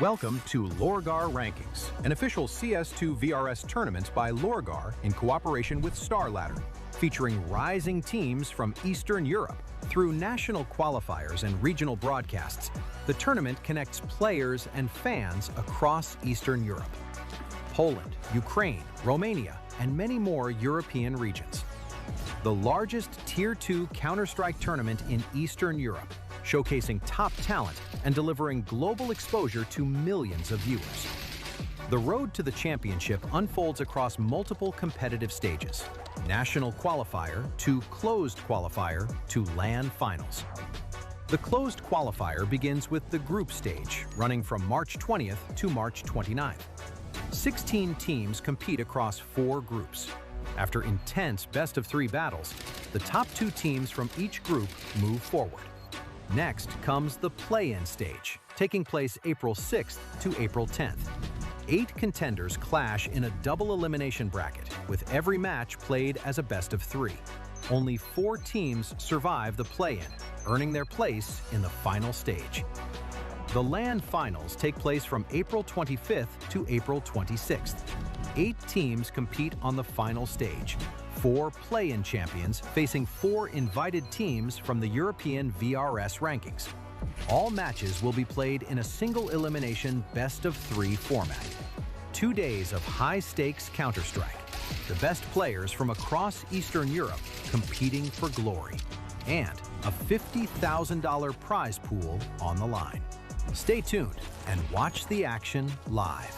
Welcome to LORGAR Rankings, an official CS2 VRS tournament by LORGAR in cooperation with StarLadder, featuring rising teams from Eastern Europe. Through national qualifiers and regional broadcasts, the tournament connects players and fans across Eastern Europe. Poland, Ukraine, Romania, and many more European regions. The largest Tier 2 Counter-Strike tournament in Eastern Europe, showcasing top talent and delivering global exposure to millions of viewers. The road to the championship unfolds across multiple competitive stages: National Qualifier to Closed Qualifier to LAN Finals. The Closed Qualifier begins with the group stage, running from March 20th to March 29th. 16 teams compete across 4 groups. After intense best-of-3 battles, the top 2 teams from each group move forward. Next comes the play-in stage, taking place April 6th to April 10th. 8 contenders clash in a double elimination bracket, with every match played as a best-of-3. Only 4 teams survive the play-in, earning their place in the final stage. The LAN Finals take place from April 25th to April 26th. 8 teams compete on the final stage, 4 play-in champions facing 4 invited teams from the European VRS rankings. All matches will be played in a single elimination best-of-3 format. 2 days of high-stakes Counter-Strike. The best players from across Eastern Europe competing for glory. And a $50,000 prize pool on the line. Stay tuned and watch the action live.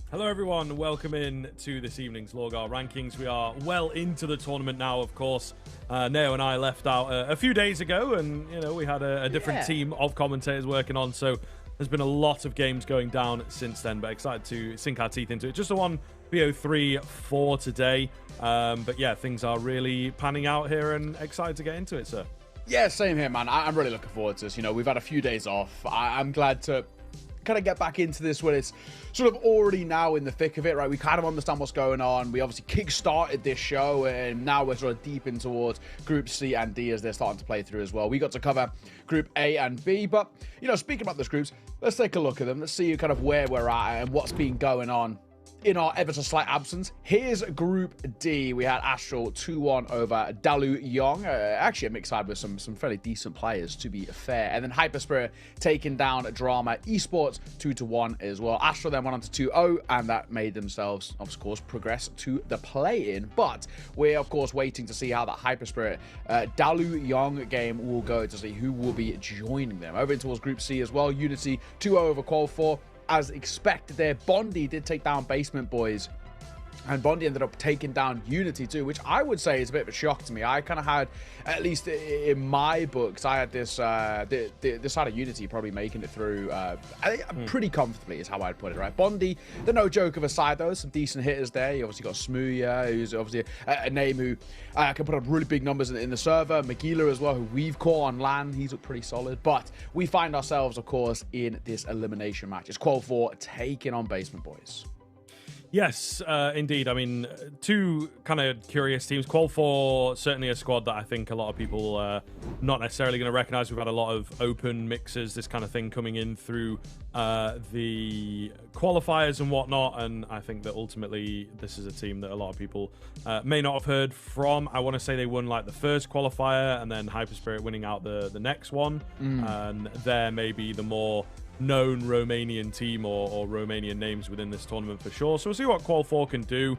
Hello everyone, welcome in to this evening's LORGAR Rankings. We are well into the tournament now, of course. Neo and I left out a few days ago, and you know, we had a different team of commentators working on, so there's been a lot of games going down since then, but excited to sink our teeth into it. Just a 1 BO3 for today, but yeah, things are really panning out here and excited to get into it, sir. Yeah, same here, man. I'm really looking forward to this. You know, we've had a few days off. I'm glad to kind of get back into this when it's sort of already now in the thick of it, right? We kind of understand what's going on. We obviously kick-started this show, and now we're sort of deep in towards Group C and D as they're starting to play through as well. We got to cover Group A and B, but, you know, speaking about those groups, let's take a look at them. Let's see kind of where we're at and what's been going on in our ever so slight absence. Here's Group D. We had ASTRAL 2-1 over DALUYONG. Actually a mixed side with some fairly decent players, to be fair. And then HYPERSPIRIT taking down Drama eSports 2-1 as well. ASTRAL then went on to 2-0, and that made themselves, of course, progress to the play-in. But we're, of course, waiting to see how that HYPERSPIRIT DALUYONG game will go, to see who will be joining them. Over towards Group C as well. Unity 2-0 over Qualifier. As expected there, Bondi did take down Basement Boys, and Bondi ended up taking down Unity too, which I would say is a bit of a shock to me. I kind of had, at least in my books, I had this this side of Unity probably making it through pretty comfortably, is how I'd put it, right? Bondi, they're no joke of a side though. Some decent hitters there. You obviously got Smooya, who's obviously a name who can put up really big numbers in the server. Magila as well, who we've caught on LAN. He's looked pretty solid. But we find ourselves, of course, in this elimination match. It's Qualifier taking on Basement Boys. Yes, indeed. I mean, 2 kind of curious teams. Qual4, certainly a squad that I think a lot of people not necessarily going to recognize. We've had a lot of open mixers, this kind of thing coming in through the qualifiers and whatnot, and I think that ultimately this is a team that a lot of people may not have heard from. I want to say they won like the first qualifier, and then HYPERSPIRIT winning out the next one, and they're maybe the more known Romanian team or Romanian names within this tournament for sure. So we'll see what Qual4 can do.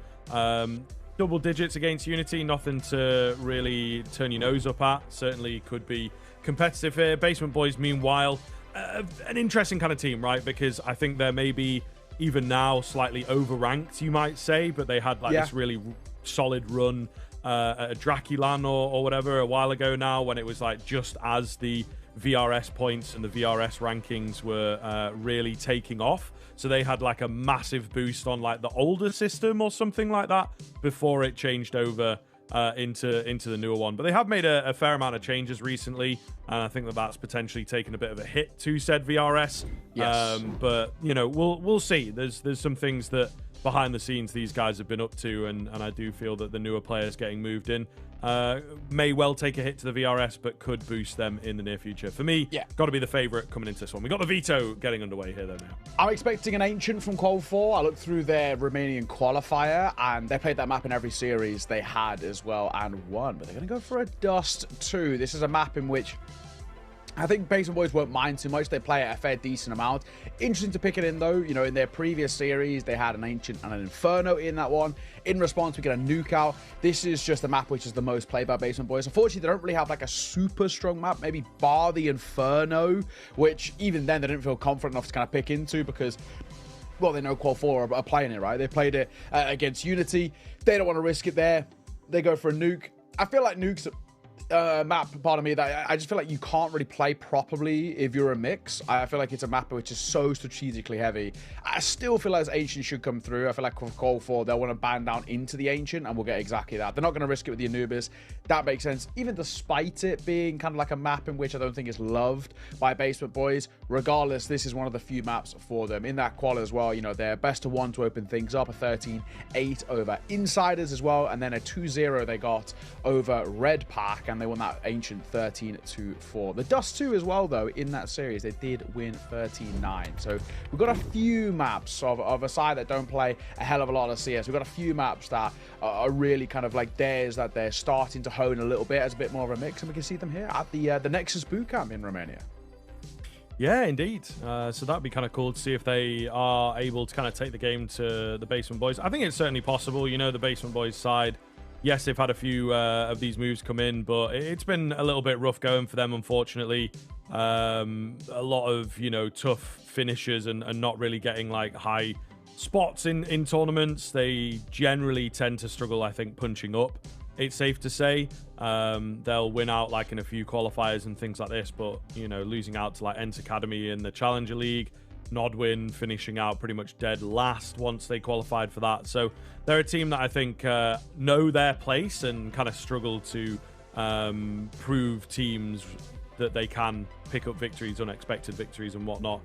Double digits against Unity, nothing to really turn your nose up at. Certainly could be competitive here. Basement Boys, meanwhile, an interesting kind of team, right? Because I think they're maybe even now slightly overranked, you might say, but they had like this really solid run at Draculan or whatever a while ago now, when it was like just as the VRS points and the VRS rankings were really taking off. So they had like a massive boost on like the older system or something like that before it changed over into the newer one. But they have made a fair amount of changes recently, and I think that that's potentially taken a bit of a hit to said VRS. Yes. But you know, we'll see. There's some things that behind the scenes these guys have been up to, and I do feel that the newer players getting moved in may well take a hit to the VRS, but could boost them in the near future. For me, got to be the favorite coming into this one. We got the veto getting underway here, though, now. I'm expecting an Ancient from Qual 4. I looked through their Romanian qualifier, and they played that map in every series they had as well, and won. But they're going to go for a Dust 2. This is a map in which I think Basement Boys won't mind too much. They play it a fair decent amount. Interesting to pick it in, though. You know, in their previous series, they had an Ancient and an Inferno in that one. In response, we get a Nuke out. This is just a map which is the most played by Basement Boys. Unfortunately, they don't really have like a super strong map, maybe bar the Inferno, which even then they didn't feel confident enough to kind of pick into because, well, they know Qual 4 are playing it, right? They played it against Unity. They don't want to risk it there. They go for a Nuke. I feel like Nuke's map, pardon me, that I just feel like you can't really play properly if you're a mix. I feel like it's a map which is so strategically heavy. I still feel like Ancient should come through. I feel like with Call 4, they'll want to ban down into the Ancient, and we'll get exactly that. They're not going to risk it with the Anubis. That makes sense. Even despite it being kind of like a map in which I don't think is loved by Basement Boys, regardless, this is one of the few maps for them. In that qual as well, you know, they're best of 1 to open things up, a 13-8 over Insiders as well, and then a 2-0 they got over Red Pack, and they won that Ancient 13-4. The Dust 2 as well, though, in that series, they did win 13-9. So we've got a few maps of a side that don't play a hell of a lot of CS. We've got a few maps that are really kind of like theirs, that they're starting to hone a little bit as a bit more of a mix, and we can see them here at the Nexus Bootcamp in Romania. Yeah, indeed. So that'd be kind of cool to see if they are able to kind of take the game to the Basement Boys. I think it's certainly possible. You know, the Basement Boys side, yes, they've had a few of these moves come in, but it's been a little bit rough going for them, unfortunately. A lot of, you know, tough finishes and not really getting like high spots in tournaments. They generally tend to struggle, I think, punching up. It's safe to say they'll win out like in a few qualifiers and things like this, but, you know, losing out to like Ent Academy in the Challenger League, Nodwin finishing out pretty much dead last once they qualified for that. So they're a team that I think know their place and kind of struggle to prove teams that they can pick up victories, unexpected victories and whatnot.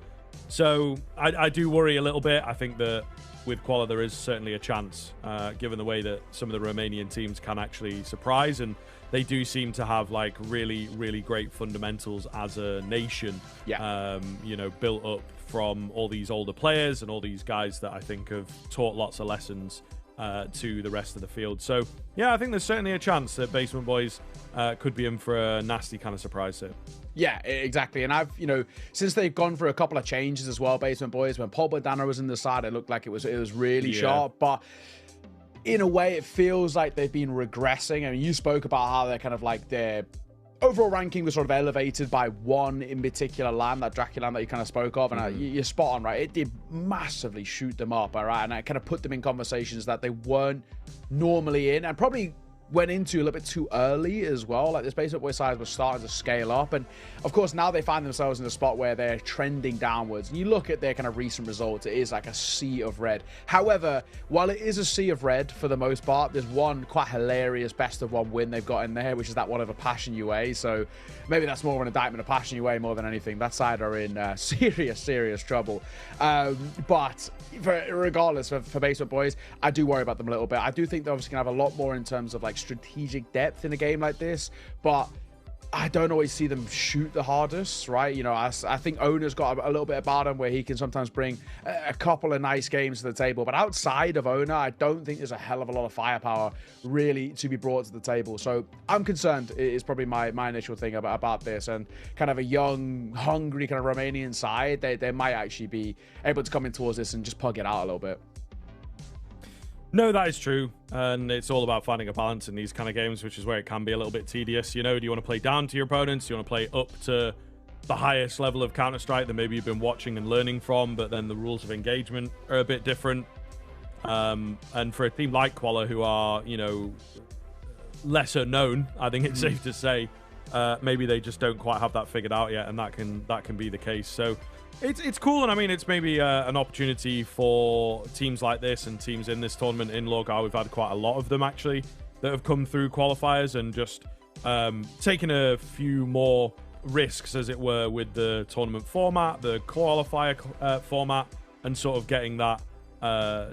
So I do worry a little bit. I think that with Quala there is certainly a chance, given the way that some of the Romanian teams can actually surprise, and they do seem to have like really, really great fundamentals as a nation. Yeah. You know, built up from all these older players and all these guys that I think have taught lots of lessons to the rest of the field. So yeah, I think there's certainly a chance that Basement Boys could be in for a nasty kind of surprise here. Yeah, exactly. And I've, you know, since they've gone through a couple of changes as well, Basement Boys, when Paul Badana was in the side, it looked like it was really sharp. But in a way, it feels like they've been regressing. I mean, you spoke about how they're kind of like their overall ranking was sort of elevated by one in particular LAN, that Dracula LAN that you kind of spoke of, and you're spot on, right? It did massively shoot them up, all right? And I kind of put them in conversations that they weren't normally in, and probably went into a little bit too early as well. Like, this Basement Boy side was starting to scale up, and of course now they find themselves in a spot where they're trending downwards. And you look at their kind of recent results, it is like a sea of red. However, while it is a sea of red for the most part, there's one quite hilarious best of one win they've got in there, which is that one of a Passion UA. So maybe that's more of an indictment of Passion UA more than anything. That side are in serious trouble. But regardless, for Basement Boys, I do worry about them a little bit. I do think they're obviously going to have a lot more in terms of like strategic depth in a game like this, but I don't always see them shoot the hardest, right? You know, I think Owner's got a little bit about him where he can sometimes bring a couple of nice games to the table, but outside of Owner, I don't think there's a hell of a lot of firepower really to be brought to the table. So I'm concerned is probably my initial thing about this, and kind of a young, hungry kind of Romanian side, they might actually be able to come in towards this and just pug it out a little bit. No, that is true, and it's all about finding a balance in these kind of games, which is where it can be a little bit tedious. You know, do you want to play down to your opponents? Do you want to play up to the highest level of Counter-Strike that maybe you've been watching and learning from, but then the rules of engagement are a bit different? And for a team like Quala, who are, you know, lesser known, I think it's safe to say, maybe they just don't quite have that figured out yet, and that can be the case. So it's cool, and I mean, it's maybe an opportunity for teams like this and teams in this tournament in LORGAR. We've had quite a lot of them, actually, that have come through qualifiers and just taken a few more risks, as it were, with the tournament format, the qualifier format, and sort of getting that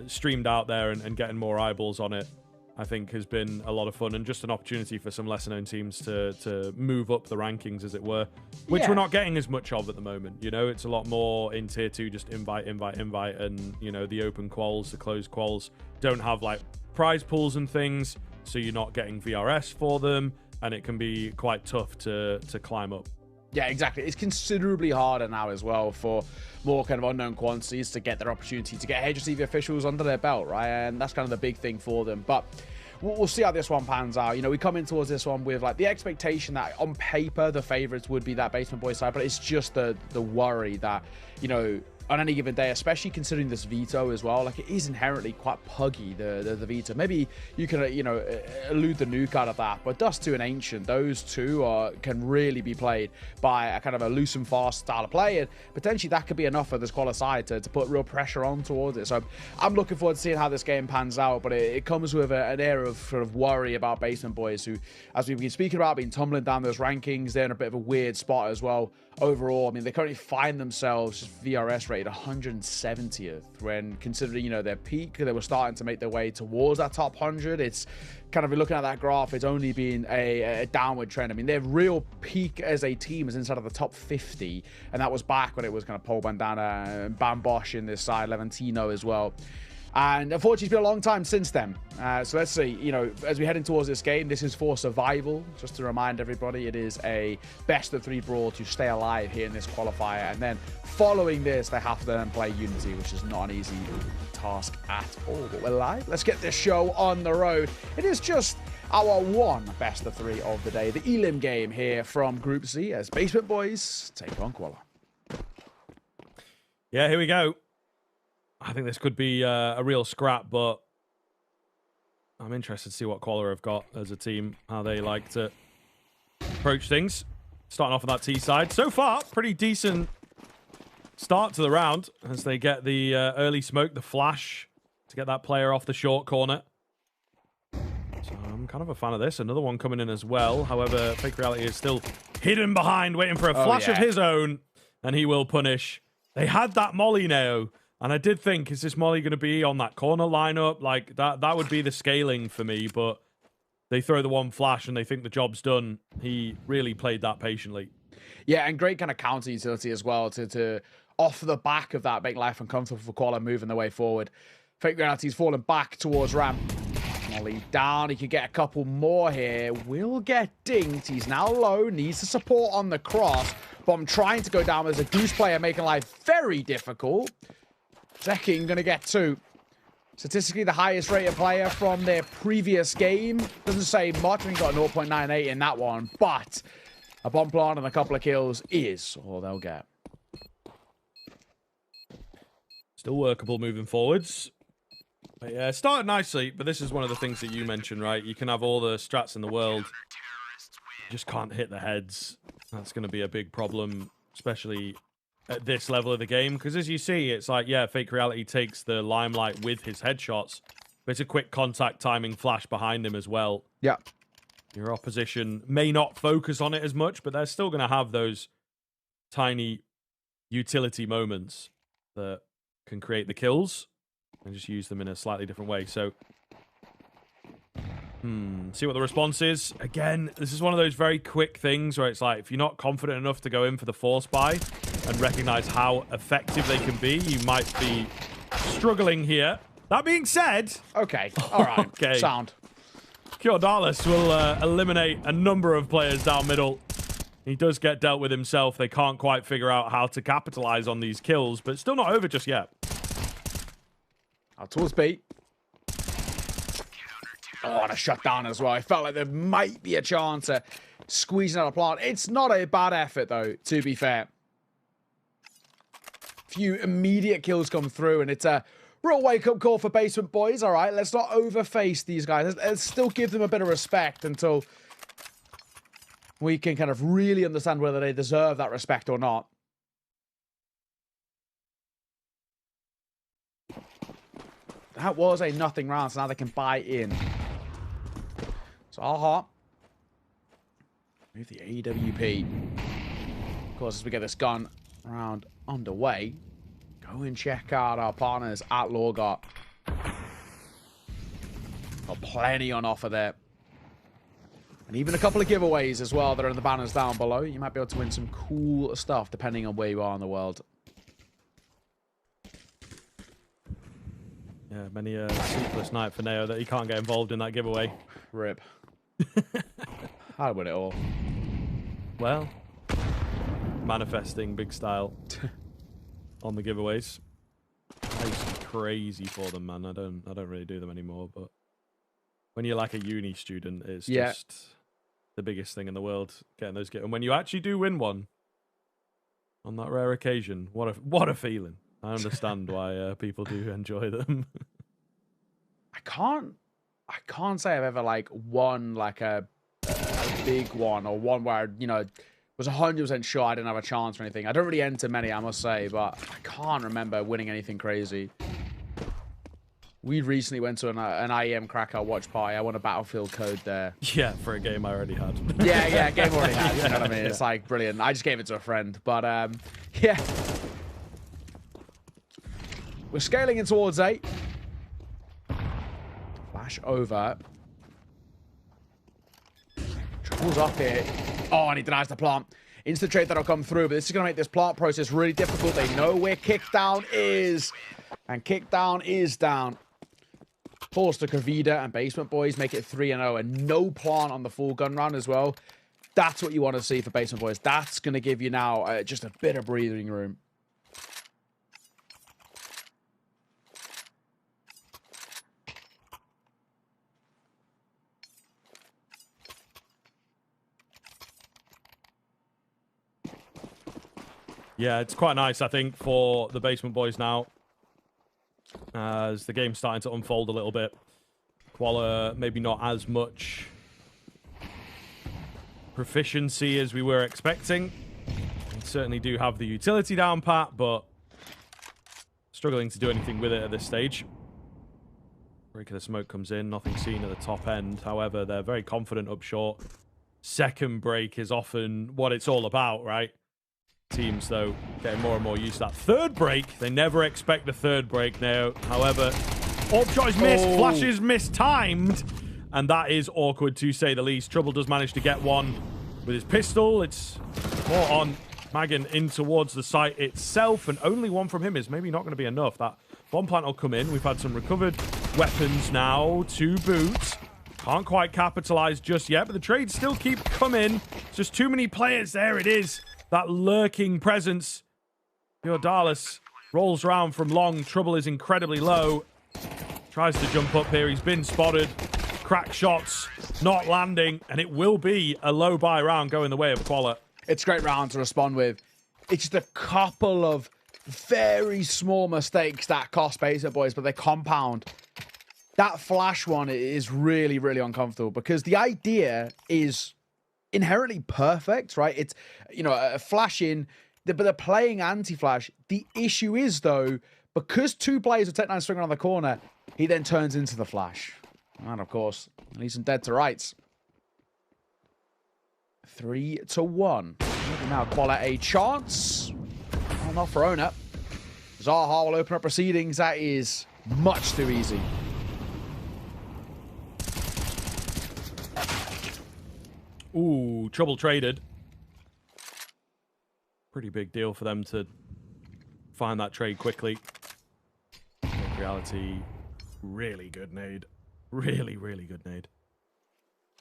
streamed out there and getting more eyeballs on it, I think has been a lot of fun and just an opportunity for some lesser known teams to move up the rankings, as it were, which we're not getting as much of at the moment. You know, it's a lot more in tier 2, just invite, and, you know, the open quals, the closed quals don't have like prize pools and things, so you're not getting VRS for them, and it can be quite tough to climb up. Yeah, exactly. It's considerably harder now as well for more kind of unknown quantities to get their opportunity to get HSTV officials under their belt, right? And that's kind of the big thing for them. But we'll see how this one pans out. You know, we come in towards this one with like the expectation that on paper the favorites would be that Basement Boys side, but it's just the worry that, you know, on any given day, especially considering this veto as well, like it is inherently quite puggy, the veto. Maybe you can, you know, elude the nuke out of that, but Dust 2 and Ancient, those two can really be played by a kind of a loose and fast style of play, and potentially that could be enough for this qualifier side to put real pressure on towards it. So I'm looking forward to seeing how this game pans out, but it comes with an air of sort of worry about Basement Boys, who, as we've been speaking about, been tumbling down those rankings. They're in a bit of a weird spot as well. Overall, I mean, they currently find themselves just VRS rated 170th, when considering, you know, their peak, they were starting to make their way towards that top 100. It's kind of, looking at that graph, it's only been a downward trend. I mean, their real peak as a team is inside of the top 50, and that was back when it was kind of Paul Bandana and Bambosh in this side, Levantino as well. And unfortunately, it's been a long time since then. So let's see, you know, as we head in towards this game, this is for survival. Just to remind everybody, it is a best of 3 brawl to stay alive here in this qualifier. And then following this, they have to then play Unity, which is not an easy task at all. But we're live. Let's get this show on the road. It is just our one best of 3 of the day. The Elim game here from Group C as Basement Boys take on Quala. Yeah, here we go. I think this could be a real scrap, but I'm interested to see what Qualifier have got as a team, how they like to approach things. Starting off on that T side. So far, pretty decent start to the round as they get the early smoke, the flash, to get that player off the short corner. So I'm kind of a fan of this. Another one coming in as well. However, Fake Reality is still hidden behind, waiting for a flash of his own, and he will punish. They had that molly now. And I did think, is this molly going to be on that corner lineup? Like, that would be the scaling for me, but they throw the one flash and they think the job's done. He really played that patiently. Yeah, and great kind of counter utility as well to off the back of that, make life uncomfortable for Quala moving the way forward. Fake Reality's falling back towards ramp. Molly down, he could get a couple more here. Will get dinked, he's now low, needs the support on the cross. Bomb trying to go down as a Goose player, making life very difficult. Zeking going to get 2. Statistically, the highest rated player from their previous game. Doesn't say much when he got a 0.98 in that one, but a bomb plant and a couple of kills is all they'll get. Still workable moving forwards. But yeah, started nicely, but this is one of the things that you mentioned, right? You can have all the strats in the world, you just can't hit the heads. That's going to be a big problem, especially at this level of the game, because as you see, it's like, yeah, Fake Reality takes the limelight with his headshots, but it's a quick contact timing flash behind him as well. Yeah. Your opposition may not focus on it as much, but they're still going to have those tiny utility moments that can create the kills and just use them in a slightly different way. So, see what the response is. Again, this is one of those very quick things where it's like, if you're not confident enough to go in for the force buy and recognize how effective they can be, you might be struggling here. That being said... Okay, all right, okay. Sound. Kyordalis will eliminate a number of players down middle. He does get dealt with himself. They can't quite figure out how to capitalize on these kills, but still not over just yet. Out towards B. Oh, and a shutdown as well. I felt like there might be a chance of squeezing out a plant. It's not a bad effort, though, to be fair. Few immediate kills come through, and it's a real wake-up call for Basement Boys. All right, let's not overface these guys. Let's still give them a bit of respect until we can kind of really understand whether they deserve that respect or not. That was a nothing round, so now they can buy in. So Aha. Move the AWP. Of course, as we get this gun round underway. Go and check out our partners at LORGAR. Got plenty on offer there. And even a couple of giveaways as well that are in the banners down below. You might be able to win some cool stuff depending on where you are in the world. Yeah, many a sleepless night for Neo that he can't get involved in that giveaway. Rip. I'd win it all. Well, manifesting big style on the giveaways. I used to be crazy for them, man. I don't really do them anymore, but when you're like a uni student, it's just the biggest thing in the world getting those and when you actually do win one on that rare occasion, what a feeling. I understand why people do enjoy them. I can't say I've ever like won like a big one or one where was 100% sure I didn't have a chance or anything. I don't really enter many, I must say, but I can't remember winning anything crazy. We recently went to an IEM Krakow watch party. I won a Battlefield code there. Yeah, for a game I already had. yeah, game already had. You know what I mean? It's like brilliant. I just gave it to a friend, but yeah. We're scaling in towards 8. Flash over. Triples up here. Oh, and he denies the plant. Instant trade that'll come through, but this is going to make this plant process really difficult. They know where kickdown is. And kickdown is down. Falls to Kravida and Basement Boys make it 3-0. And no plant on the full gun round as well. That's what you want to see for Basement Boys. That's going to give you now just a bit of breathing room. Yeah, it's quite nice, I think, for the Basement Boys now. As the game's starting to unfold a little bit. Quala, maybe not as much proficiency as we were expecting. We certainly do have the utility down pat, but struggling to do anything with it at this stage. Break of the smoke comes in, nothing seen at the top end. However, they're very confident up short. Second break is often what it's all about, right? Teams, though, getting more and more used to that. Third break, they never expect the third break now. However, Orb is missed, Flash is mistimed, and that is awkward to say the least. Trouble does manage to get one with his pistol. It's more on Magan in towards the site itself, and only one from him is maybe not going to be enough. That bomb plant will come in. We've had some recovered weapons now to boot. Can't quite capitalize just yet, but the trades still keep coming. It's just too many players. There it is. That lurking presence. Dalus rolls around from long. Trouble is incredibly low. Tries to jump up here. He's been spotted. Crack shots. Not landing. And it will be a low buy round going the way of Quala. It's a great round to respond with. It's just a couple of very small mistakes that cost Basement Boys, but they compound. That flash one is really, really uncomfortable because the idea is inherently perfect, right? It's, a flash in, but they're playing anti-flash. The issue is, though, because two players are Tech9 swinging on the corner, he then turns into the flash. And, of course, leaves him dead to rights. 3-1. Maybe now Quala a chance. Oh, not for Ona. Zaha will open up proceedings. That is much too easy. Ooh, Trouble traded. Pretty big deal for them to find that trade quickly. Reality, really good nade. Really, really good nade.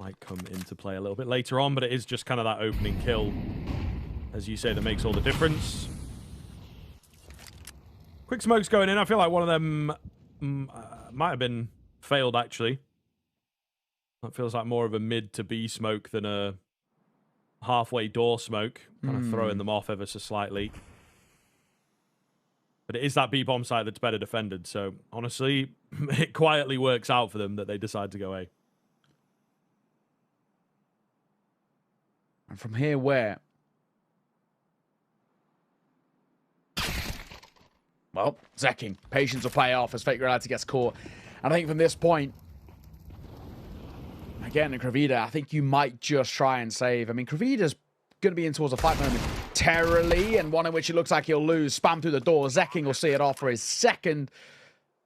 Might come into play a little bit later on, but it is just kind of that opening kill, as you say, that makes all the difference. Quick smokes going in. I feel like one of them might have been failed, actually. That feels like more of a mid to B smoke than a halfway door smoke. Kind of throwing them off ever so slightly. But it is that B bomb site that's better defended. So, honestly, it quietly works out for them that they decide to go A. And from here, where? Well, Zekking. Patience will play off as Fake Reality gets caught. And I think from this point, again, in Kravida, I think you might just try and save. I mean, Kravida's going to be in towards a fight moment. momentarily, and one in which it looks like he'll lose. Spam through the door. Zeking will see it off for his second.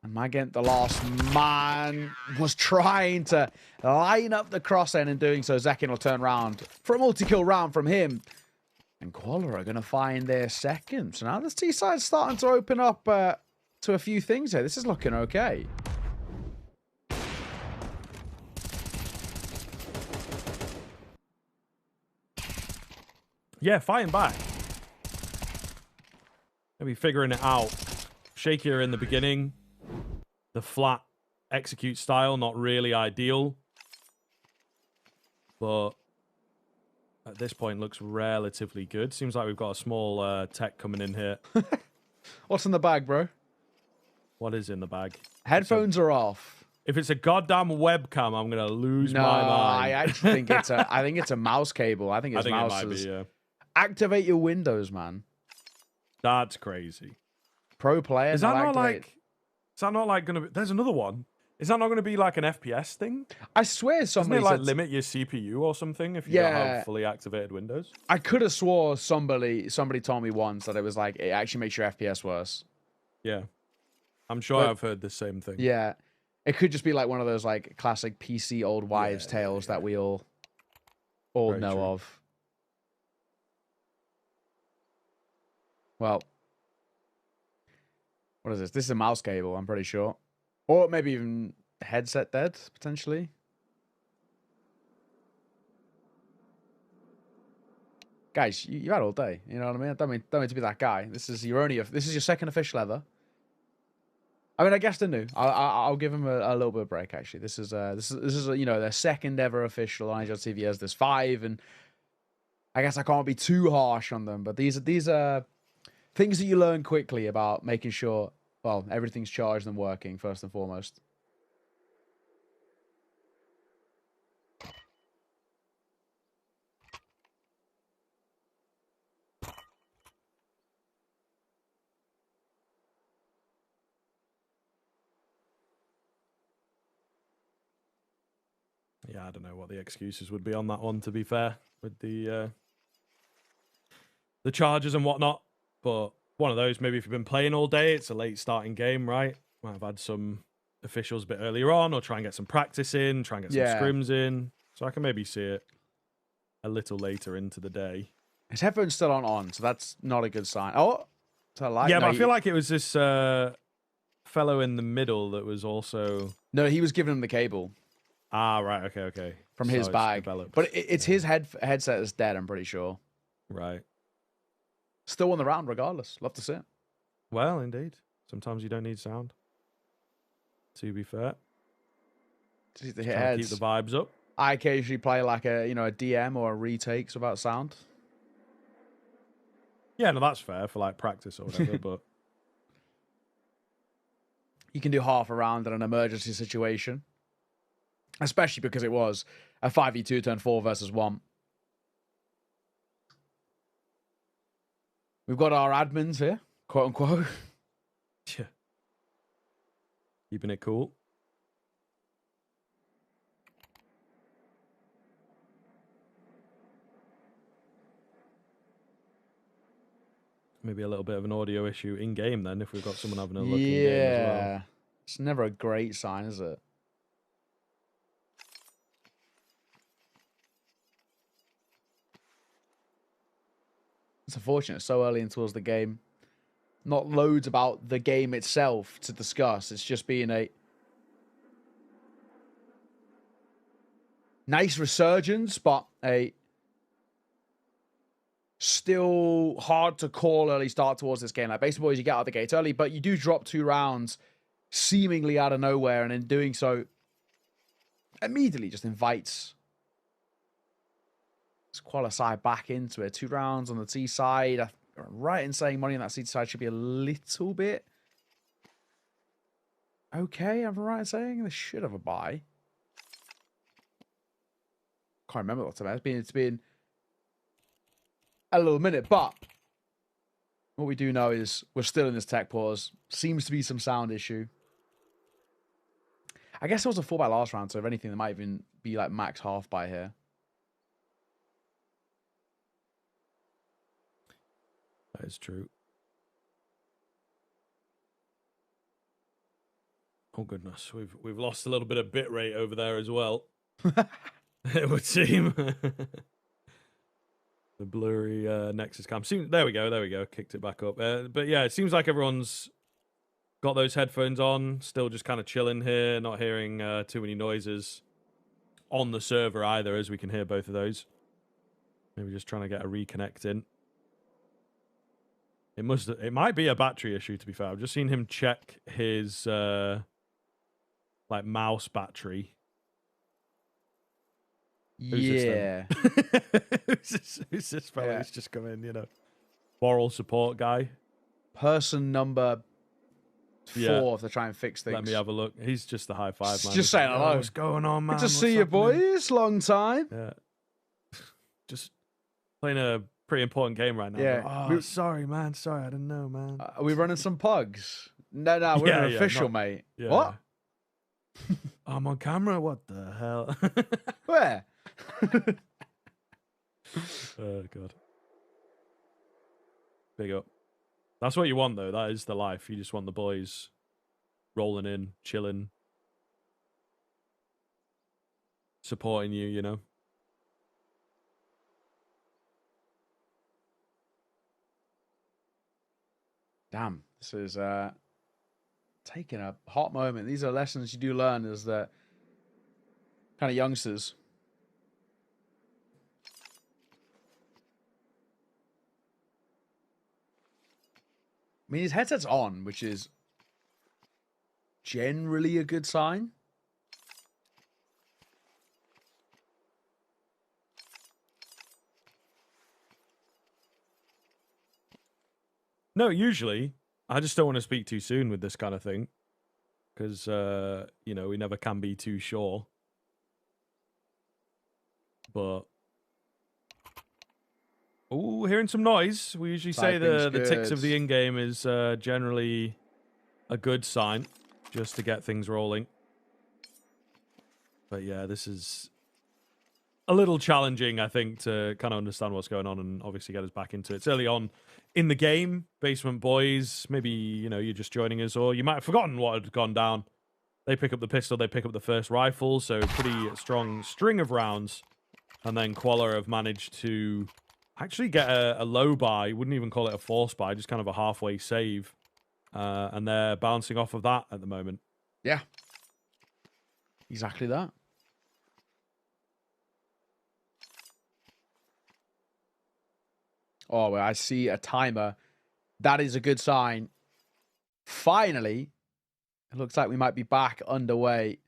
And Magent, the last man, was trying to line up the crosshair, in doing so, Zeking will turn around for a multi-kill round from him. And Qualifier are going to find their second. So now the T-side's starting to open up to a few things here. This is looking okay. Yeah, fighting back. Maybe figuring it out. Shakier in the beginning. The flat execute style, not really ideal. But at this point, looks relatively good. Seems like we've got a small tech coming in here. What's in the bag, bro? What is in the bag? Headphones are off. If it's a goddamn webcam, I'm gonna lose my mind. I actually think it's a. I think it's a mouse cable. I think it's mouse. It might be, yeah. Activate your Windows, man. That's crazy. Pro player. Is that not like? Is that not like gonna be? There's another one. Is that not going to be like an FPS thing? I swear somebody Doesn't it like limit your CPU or something if you don't have fully activated Windows? I could have swore somebody told me once that it was like it actually makes your FPS worse. Yeah. I'm sure I've heard the same thing. Yeah. It could just be like one of those like classic PC old wives' tales that we all Very know true. of. Well, what is this? This is a mouse cable, I'm pretty sure. Or maybe even headset dead, potentially. Guys, you had all day. You know what I mean? I don't mean to be that guy. This is your second official ever. I mean, I guess they're new. I'll give them a little bit of break. Actually, this is you know, their second ever official on IGL TV as there's 5, and I guess I can't be too harsh on them. But these are things that you learn quickly about making sure, well, everything's charged and working first and foremost. Yeah, I don't know what the excuses would be on that one, to be fair, with the charges and whatnot. But one of those, maybe if you've been playing all day, it's a late starting game, right? Might have had some officials a bit earlier on, or try and get some practice in, try and get some scrims in. So I can maybe see it a little later into the day. His headphones still aren't on, so that's not a good sign. Oh, so like, yeah, but I feel like it was this fellow in the middle that was also... No, he was giving him the cable. Ah, right, okay. From his bag. But it's his headset that's dead, I'm pretty sure. Right. Still won the round regardless. Love to see it. Well, indeed. Sometimes you don't need sound, to be fair. Keep the vibes up. I occasionally play like a DM or a retakes without sound. Yeah, no, that's fair for like practice or whatever, but you can do half a round in an emergency situation. Especially because it was a 5v2 turn 4 versus 1. We've got our admins here, quote unquote. Yeah. Keeping it cool. Maybe a little bit of an audio issue in game then, if we've got someone having a look in game as well. Yeah. It's never a great sign, is it? It's unfortunate, so early in towards the game. Not loads about the game itself to discuss. It's just being a nice resurgence, but a still hard to call early start towards this game. Like baseball boys, you get out of the gates early, but you do drop 2 rounds seemingly out of nowhere, and in doing so, immediately just invites Qualifier back into it. 2 rounds on the T side. I'm right in saying money on that C side should be a little bit okay. I'm right in saying they should have a buy. Can't remember what's about. It's been a little minute, but what we do know is we're still in this tech pause. Seems to be some sound issue. I guess it was a 4 by last round, so if anything, there might even be like max half by here. is true. Oh goodness, we've lost a little bit of bit rate over there as well. It would seem. The blurry Nexus cam. There we go. Kicked it back up. But yeah, it seems like everyone's got those headphones on, still just kind of chilling here, not hearing too many noises on the server either, as we can hear both of those. Maybe just trying to get a reconnect in. It might be a battery issue, to be fair. I've just seen him check his like mouse battery. Yeah. Who's this fella who's just come in, you know? Moral support guy. Person number 4 to try and fix things. Let me have a look. He's just the high five man. Just saying hello. What's going on, man? Good to see you, boys. Long time. Yeah. Just playing a pretty important game right now. Yeah. Oh, sorry, man. Sorry, I didn't know, man. Are we running some pugs? No, we're an official, mate. Yeah. What? I'm on camera? What the hell? Where? Oh, God. Big up. That's what you want, though. That is the life. You just want the boys rolling in, chilling, supporting you, you know? Damn, this is taking a hot moment. These are lessons you do learn as the kind of youngsters. I mean, his headset's on, which is generally a good sign. No, usually. I just don't want to speak too soon with this kind of thing. Because, you know, we never can be too sure. But... Oh, hearing some noise. We usually say the ticks of the in-game is generally a good sign, just to get things rolling. But yeah, this is a little challenging, I think, to kind of understand what's going on and obviously get us back into it. It's early on in the game, Basement Boys. Maybe, you know, you're just joining us, or you might have forgotten what had gone down. They pick up the pistol, they pick up the first rifle, so pretty strong string of rounds. And then Qualler have managed to actually get a low buy. Wouldn't even call it a force buy, just kind of a halfway save. And they're bouncing off of that at the moment. Yeah. Exactly that. Oh, well, I see a timer. That is a good sign. Finally, it looks like we might be back underway.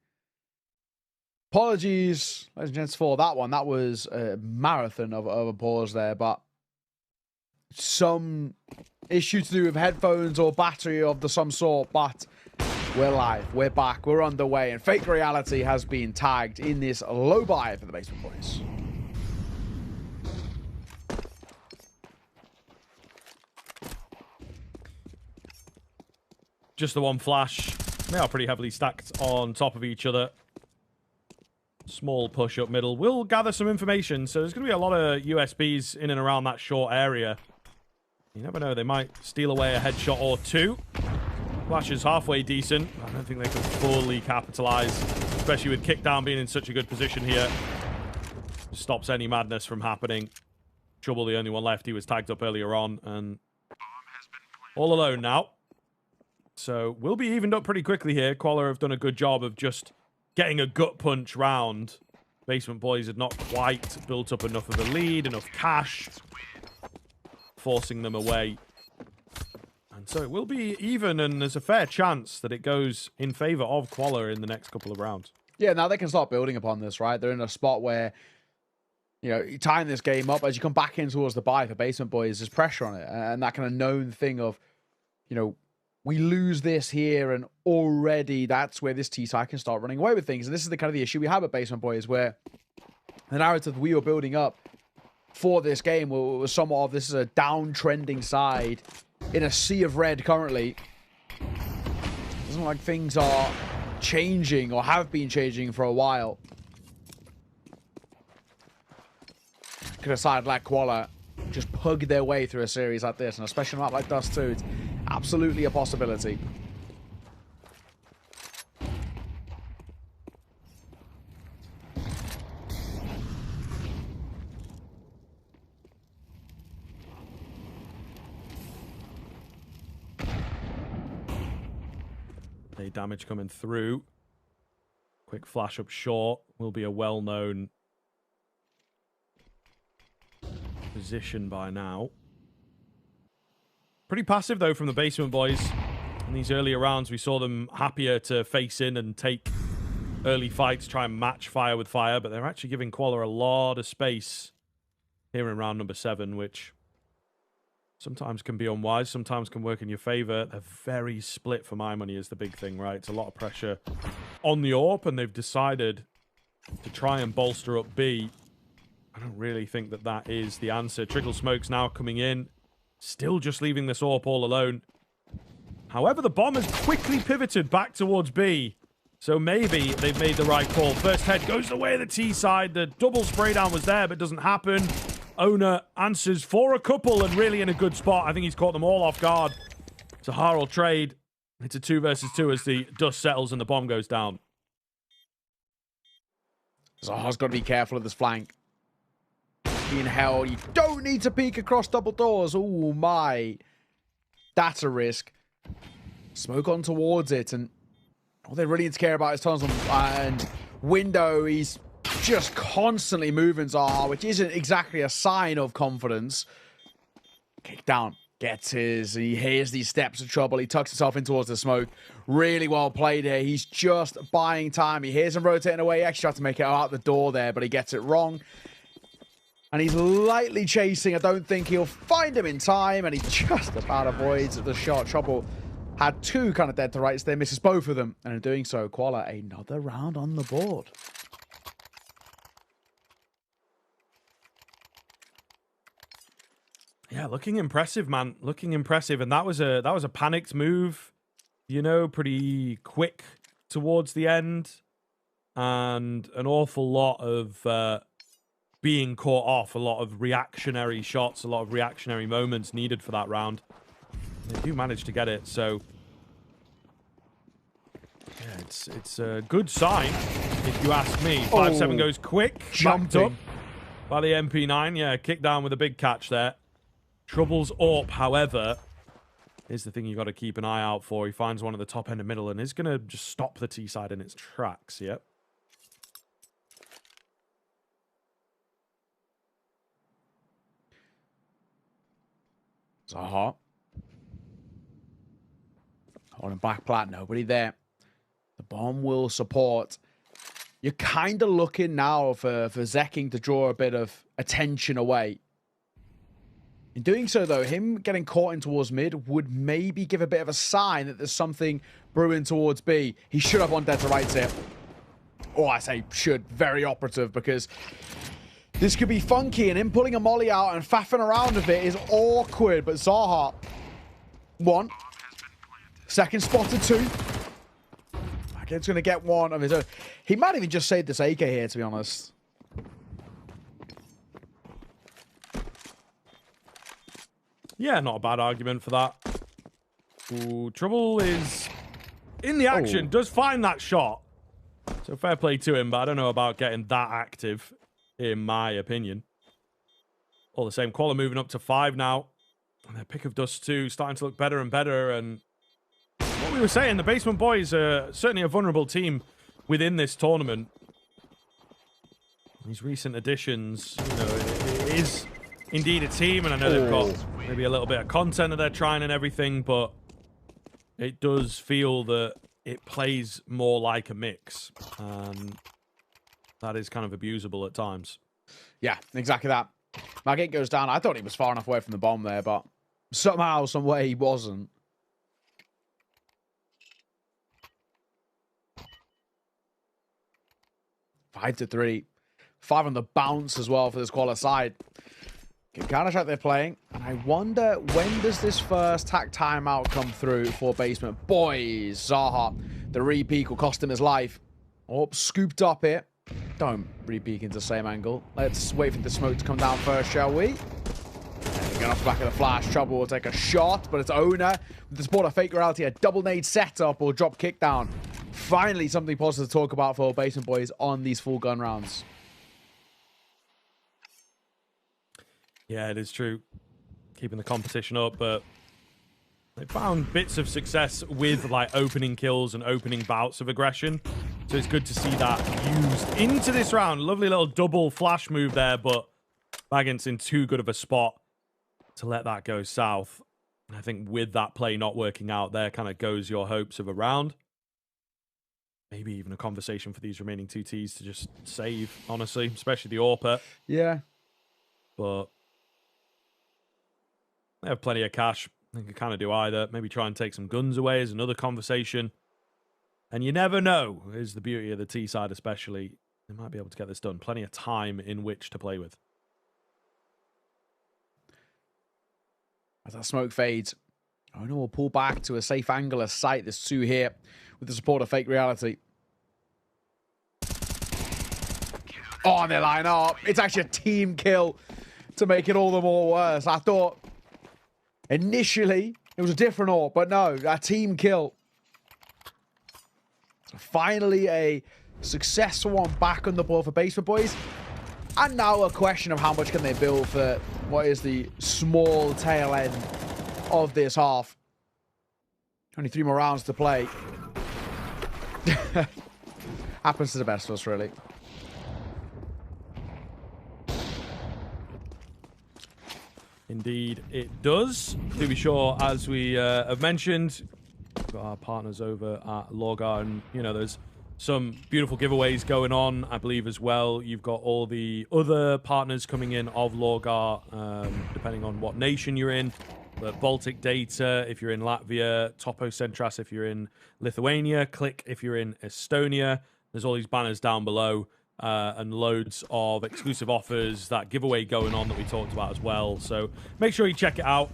Apologies, ladies and gents, for that one. That was a marathon of a pause there, but some issue to do with headphones or battery of some sort, but we're live, we're back, we're underway, and Fake Reality has been tagged in this low buy for the Basement Boys. Just the one flash. They are pretty heavily stacked on top of each other. Small push up middle. We'll gather some information. So there's going to be a lot of USBs in and around that short area. You never know. They might steal away a headshot or two. Flash is halfway decent. I don't think they can fully capitalize, especially with Kickdown being in such a good position here. Stops any madness from happening. Trouble, the only one left. He was tagged up earlier on and all alone now. So we'll be evened up pretty quickly here. Qualler have done a good job of just getting a gut punch round. Basement Boys had not quite built up enough of a lead, enough cash, forcing them away. And so it will be even, and there's a fair chance that it goes in favor of Qualler in the next couple of rounds. Yeah, now they can start building upon this, right? They're in a spot where, you know, tying this game up, as you come back in towards the buy for Basement Boys, there's pressure on it. And that kind of known thing of, you know, we lose this here, and already that's where this T-side can start running away with things. And this is the kind of the issue we have at Basement Boys, where the narrative we were building up for this game was somewhat of this is a downtrending side in a sea of red currently. It doesn't look like things are changing or have been changing for a while. Could a side like Qualler just pug their way through a series like this, and especially a map like Dust 2, it's absolutely a possibility. Damage coming through. Quick flash up short will be a well-known position by now. Pretty passive, though, from the Basement Boys. In these earlier rounds, we saw them happier to face in and take early fights, try and match fire with fire, but they're actually giving Qualler a lot of space here in round number 7, which sometimes can be unwise, sometimes can work in your favor. They're very split for my money is the big thing, right? It's a lot of pressure on the AWP, and they've decided to try and bolster up B. I don't really think that that is the answer. Trickle Smoke's now coming in, still just leaving this AWP all alone. However, the bomb has quickly pivoted back towards B, so maybe they've made the right call. First head goes the way of the T side. The double spray down was there, but doesn't happen. Owner answers for a couple and really in a good spot. I think he's caught them all off guard. Sahara will trade. It's a 2 versus 2 as the dust settles and the bomb goes down. Zaha's got to be careful of this flank. Being held. You don't need to peek across double doors. Oh my. That's a risk. Smoke on towards it, and all they really need to care about is tunnels and window. He's just constantly moving Zaha, which isn't exactly a sign of confidence. Kick down. Gets his. He hears these steps of trouble. He tucks himself in towards the smoke. Really well played here. He's just buying time. He hears him rotating away. He actually tried to make it out the door there, but he gets it wrong. And he's lightly chasing. I don't think he'll find him in time. And he just about avoids the shot. Trouble had 2 kind of dead to rights there. Misses both of them. And in doing so, Qualler another round on the board. Yeah, looking impressive, man. Looking impressive. And that was a panicked move, you know, pretty quick towards the end. And an awful lot of being caught off, a lot of reactionary shots, a lot of reactionary moments needed for that round. They do manage to get it, so yeah, it's a good sign, if you ask me. 5-7 goes quick, jumped up by the MP9. Yeah, kick down with a big catch there. Trouble's AWP, however, is the thing you got to keep an eye out for. He finds one at the top end and middle and is going to just stop the T side in its tracks. Yep. Zaha. Holding back plat, nobody there. The bomb will support. You're kind of looking now for Zekking to draw a bit of attention away. In doing so, though, him getting caught in towards mid would maybe give a bit of a sign that there's something brewing towards B. He should have one dead to rights here. Or I say should, very operative, because this could be funky, and him pulling a molly out and faffing around a bit is awkward. But Zaha, 1. Second spotted 2. It's going to get one of his own. He might even just save this AK here, to be honest. Yeah, not a bad argument for that. Ooh, Trouble is in the action, does find that shot. So fair play to him, but I don't know about getting that active, in my opinion. All the same, Qualler moving up to 5 now. And their pick of dust 2 starting to look better and better. And what we were saying, the Basement Boys are certainly a vulnerable team within this tournament. These recent additions, you know, it is indeed a team, and I know they've got maybe a little bit of content that they're trying and everything, but it does feel that it plays more like a mix, and that is kind of abusable at times. Yeah, exactly that. Magate goes down. I thought he was far enough away from the bomb there, but somehow, some way he wasn't. Five to 3. 5 on the bounce as well for this Qualler side. Counter-Strike they're playing, and I wonder when does this first tack timeout come through for Basement Boys. Zaha, the re-peek will cost him his life. Oh, scooped up here. Don't re-peek into the same angle. Let's wait for the smoke to come down first, shall we? Again, off the back of the flash, Trouble will take a shot, but it's Owner with the support of Fake Reality, a double nade setup or drop kick down. Finally, something positive to talk about for Basement Boys on these full gun rounds. Yeah, it is true. Keeping the competition up, but they found bits of success with like opening kills and opening bouts of aggression. So it's good to see that used into this round. Lovely little double flash move there, but Vagant's in too good of a spot to let that go south. I think with that play not working out, there kind of goes your hopes of a round. Maybe even a conversation for these remaining two Ts to just save, honestly, especially the AWP. Yeah. But they have plenty of cash. They can kind of do either. Maybe try and take some guns away is another conversation. And you never know, is the beauty of the T side especially. They might be able to get this done. Plenty of time in which to play with. As that smoke fades, Owner will pull back to a safe angle of sight. There's two here with the support of Fake Reality. Oh, and they line up. It's actually a team kill to make it all the more worse. I thought initially it was a different AWP, but no, a team kill. So finally a successful one back on the board for Basement Boys. And now a question of how much can they build for what is the small tail end of this half. Only 3 more rounds to play. Happens to the best of us, really. Indeed, it does. To be sure, as we have mentioned, we've got our partners over at LORGAR, and, you know, there's some beautiful giveaways going on, I believe, as well. You've got all the other partners coming in of LORGAR, depending on what nation you're in. But Baltic Data, if you're in Latvia, Topo Centras, if you're in Lithuania, Click, if you're in Estonia. There's all these banners down below, and loads of exclusive offers, that giveaway going on that we talked about as well. So make sure you check it out.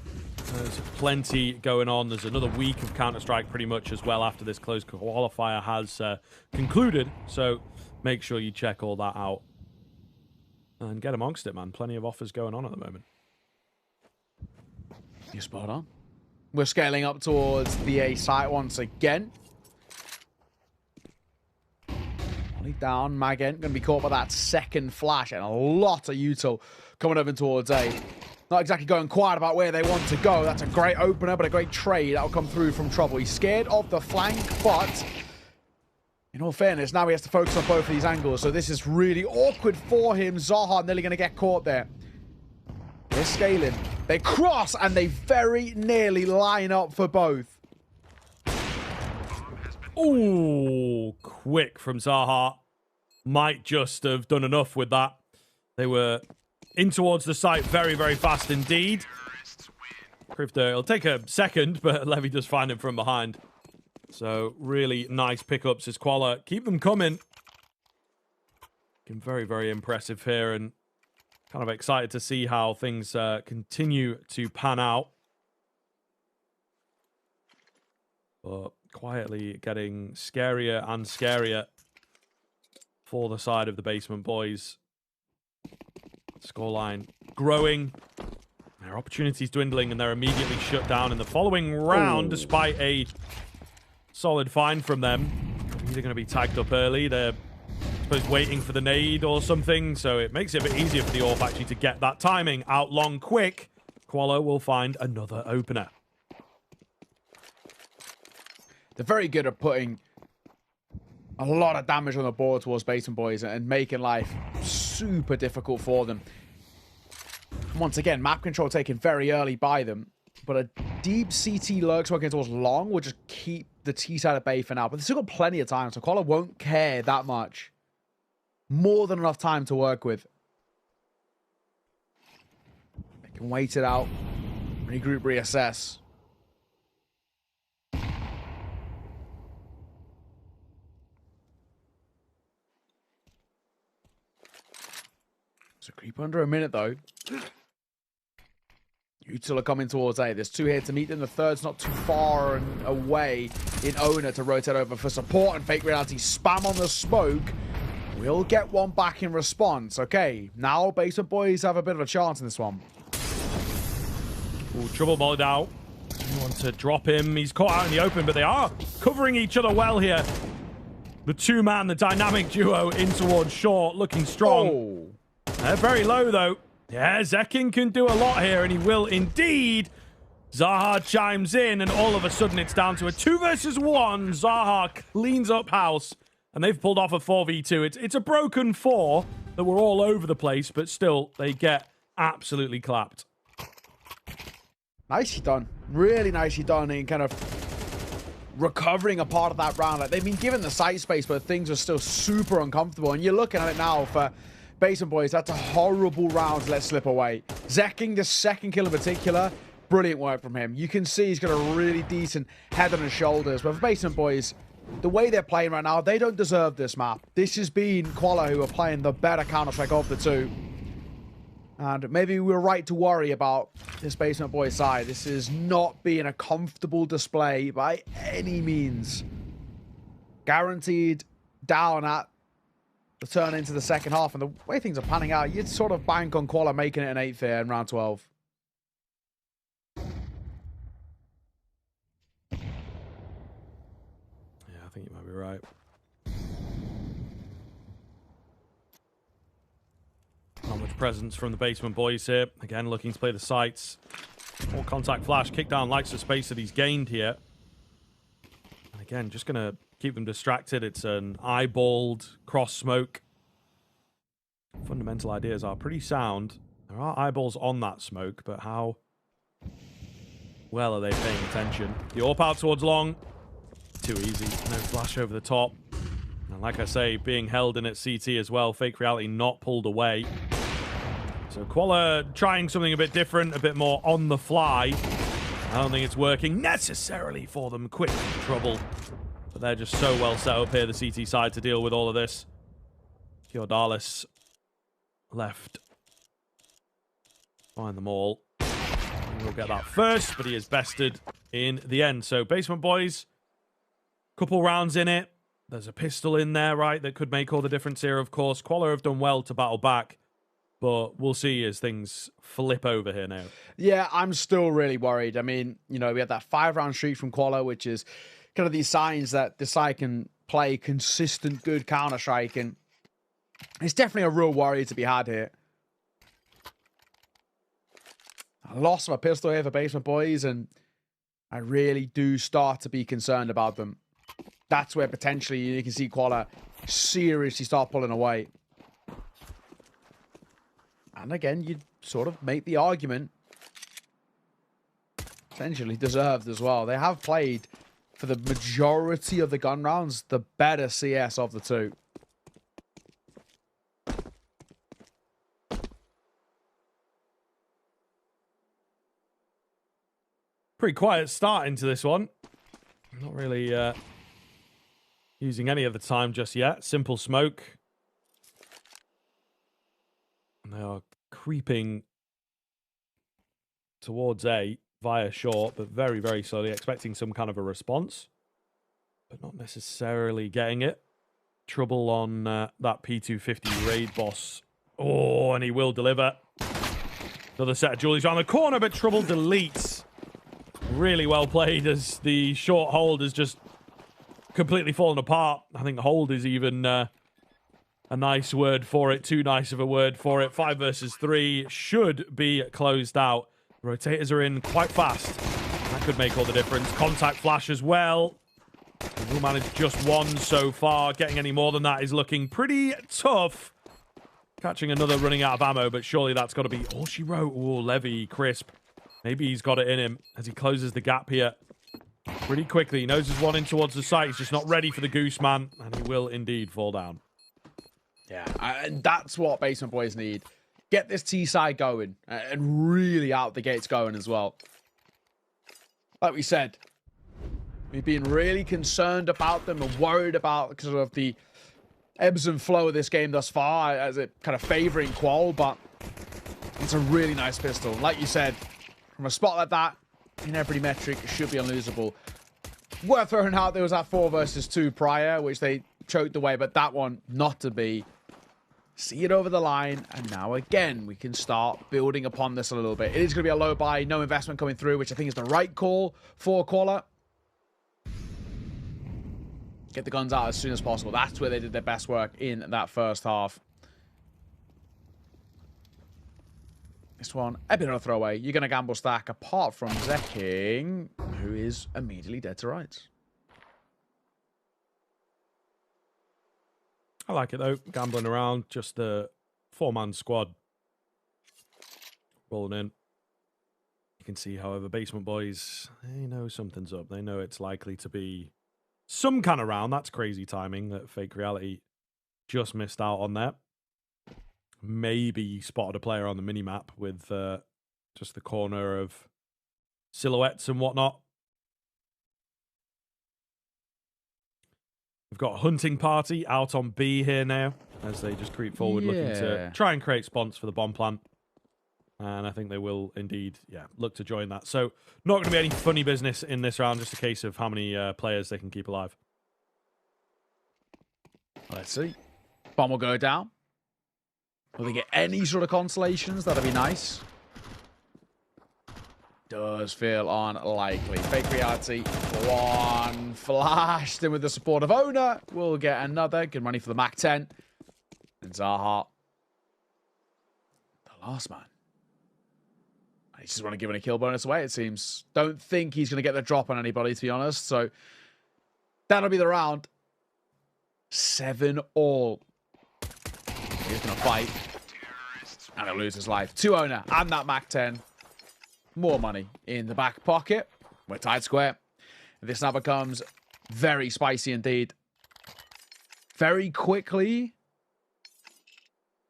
There's plenty going on. There's another week of Counter-Strike pretty much as well after this closed qualifier has concluded. So make sure you check all that out. And get amongst it, man. Plenty of offers going on at the moment. You're spot on. We're scaling up towards the A site once again. Only down, Magent going to be caught by that second flash, and a lot of util coming over towards A. Not exactly going quiet about where they want to go. That's a great opener, but a great trade that'll come through from Trouble. He's scared of the flank, but in all fairness, now he has to focus on both of these angles, so this is really awkward for him. Zaha nearly going to get caught there. They're scaling. They cross, and they very nearly line up for both. Ooh, quick from Zaha. Might just have done enough with that. They were in towards the site very, very fast indeed. It'll take a second, but Levy does find him from behind. So really nice pickups as Quala. Keep them coming. Looking very, very impressive here, and kind of excited to see how things continue to pan out. But quietly getting scarier and scarier for the side of the Basement Boys. Scoreline growing. Their opportunities dwindling, and they're immediately shut down in the following round, despite a solid find from them. Either going to be tagged up early. They're, I suppose, waiting for the nade or something, so it makes it a bit easier for the AWP actually to get that timing out long quick. Qualo will find another opener. They're very good at putting a lot of damage on the board towards Basement Boys and making life super difficult for them. Once again, map control taken very early by them, but a deep CT lurks working towards long will just keep the T side at bay for now. But they've still got plenty of time, so Quala won't care that much. More than enough time to work with. They can wait it out, regroup, reassess. So creep under a minute, though. Util are coming towards A. There's two here to meet them. The third's not too far and away in Owner to rotate over for support, and Fake Reality spam on the smoke. We'll get one back in response. Okay, now Basement Boys have a bit of a chance in this one. Ooh, trouble ball out. You want to drop him. He's caught out in the open, but they are covering each other well here. The two-man, the dynamic duo in towards short, looking strong. Oh. They're very low, though. Yeah, Zekin can do a lot here, and he will indeed. Zaha chimes in, and all of a sudden it's down to a 2 versus 1. Zaha cleans up house, and they've pulled off a 4v2. It's a broken 4 that were all over the place, but still, they get absolutely clapped. Nicely done. Really nicely done in kind of recovering a part of that round. Like, they've been given the site space, but things are still super uncomfortable. And you're looking at it now for Basement Boys. That's a horrible round to let slip away. Zekking, the second kill in particular, brilliant work from him. You can see he's got a really decent head on his shoulders. But for Basement Boys, the way they're playing right now, they don't deserve this map. This has been Quala who are playing the better Counter-Strike of the two. And maybe we're right to worry about this Basement Boys side. This is not being a comfortable display by any means. Guaranteed down at the turn into the second half. And the way things are panning out, you'd sort of bank on Quala making it an 8th here in round 12. I think you might be right. Not much presence from the Basement Boys here. Again, looking to play the sites. More contact flash. Kickdown likes the space that he's gained here. And again, just going to keep them distracted. It's an eyeballed cross smoke. Fundamental ideas are pretty sound. There are eyeballs on that smoke, but how well are they paying attention? The AWP out towards long. Too easy. No flash over the top. And like I say, being held in at CT as well. Fake Reality not pulled away. So Quala trying something a bit different, a bit more on the fly. I don't think it's working necessarily for them. Quick trouble. But they're just so well set up here, the CT side, to deal with all of this. Kyordalis left. Find them all. We'll get that first, but he is bested in the end. So Basement Boys, couple rounds in it. There's a pistol in there, right, that could make all the difference here, of course. Quala have done well to battle back, but we'll see as things flip over here now. Yeah, I'm still really worried. I mean, you know, we had that 5-round streak from Quala, which is kind of these signs that the side can play consistent, good Counter-Strike, and it's definitely a real worry to be had here. A loss of a pistol here for Basement Boys, and I really do start to be concerned about them. That's where potentially you can see Quala seriously start pulling away. And again, you sort of make the argument, essentially deserved as well. They have played, for the majority of the gun rounds, the better CS of the two. Pretty quiet start into this one. Not really using any of the time just yet. Simple smoke. And they are creeping towards A via short, but very, very slowly, expecting some kind of a response, but not necessarily getting it. Trouble on that P250 raid boss. Oh, and he will deliver. Another set of Julies around the corner, but Trouble deletes. Really well played, as the short hold has just completely fallen apart. I think hold is even a nice word for it. Too nice of a word for it. 5 versus 3 should be closed out. The rotators are in quite fast. That could make all the difference. Contact flash as well. We'll manage just 1 so far. Getting any more than that is looking pretty tough. Catching another running out of ammo, but surely that's got to be all she wrote. Oh, Levy, crisp. Maybe he's got it in him as he closes the gap here pretty quickly. He knows there's one in towards the site. He's just not ready for the goose man, and he will indeed fall down. Yeah, and that's what Basement Boys need. Get this T side going and really out the gates going as well. Like we said, we've been really concerned about them and worried about because of the ebbs and flow of this game thus far as it kind of favoring Qual, but it's a really nice pistol. Like you said, from a spot like that, in every metric, it should be unlosable. Worth throwing out, there was that 4 versus 2 prior, which they choked away, but that one not to be. see it over the line, and now again, we can start building upon this a little bit. It is going to be a low buy, no investment coming through, which I think is the right call for Quala. Get the guns out as soon as possible. That's where they did their best work in that first half. This one, a bit of a throwaway. You're going to gamble stack apart from Zeking, who is immediately dead to rights. I like it, though. Gambling around. Just a 4-man squad rolling in. You can see, however, Basement Boys, they know something's up. They know it's likely to be some kind of round. That's crazy timing that Fake Reality just missed out on that. Maybe spotted a player on the mini-map with just the corner of silhouettes and whatnot. We've got a hunting party out on B here now as they just creep forward looking to try and create spawns for the bomb plant. And I think they will indeed, look to join that. So not going to be any funny business in this round, just a case of how many players they can keep alive. Let's see. Bomb will go down. Will they get any sort of consolations? That'd be nice. Does feel unlikely. Fake Reality. One flashed in with the support of Owner. We'll get another. Good money for the Mac 10. And Zaha. The last man. I just want to give him a kill bonus away, it seems. Don't think he's going to get the drop on anybody, to be honest. So that'll be the round. 7-all. He's going to fight. And he'll lose his life. 2 Owner and that Mac 10. More money in the back pocket. We're tied square. This now becomes very spicy indeed. Very quickly,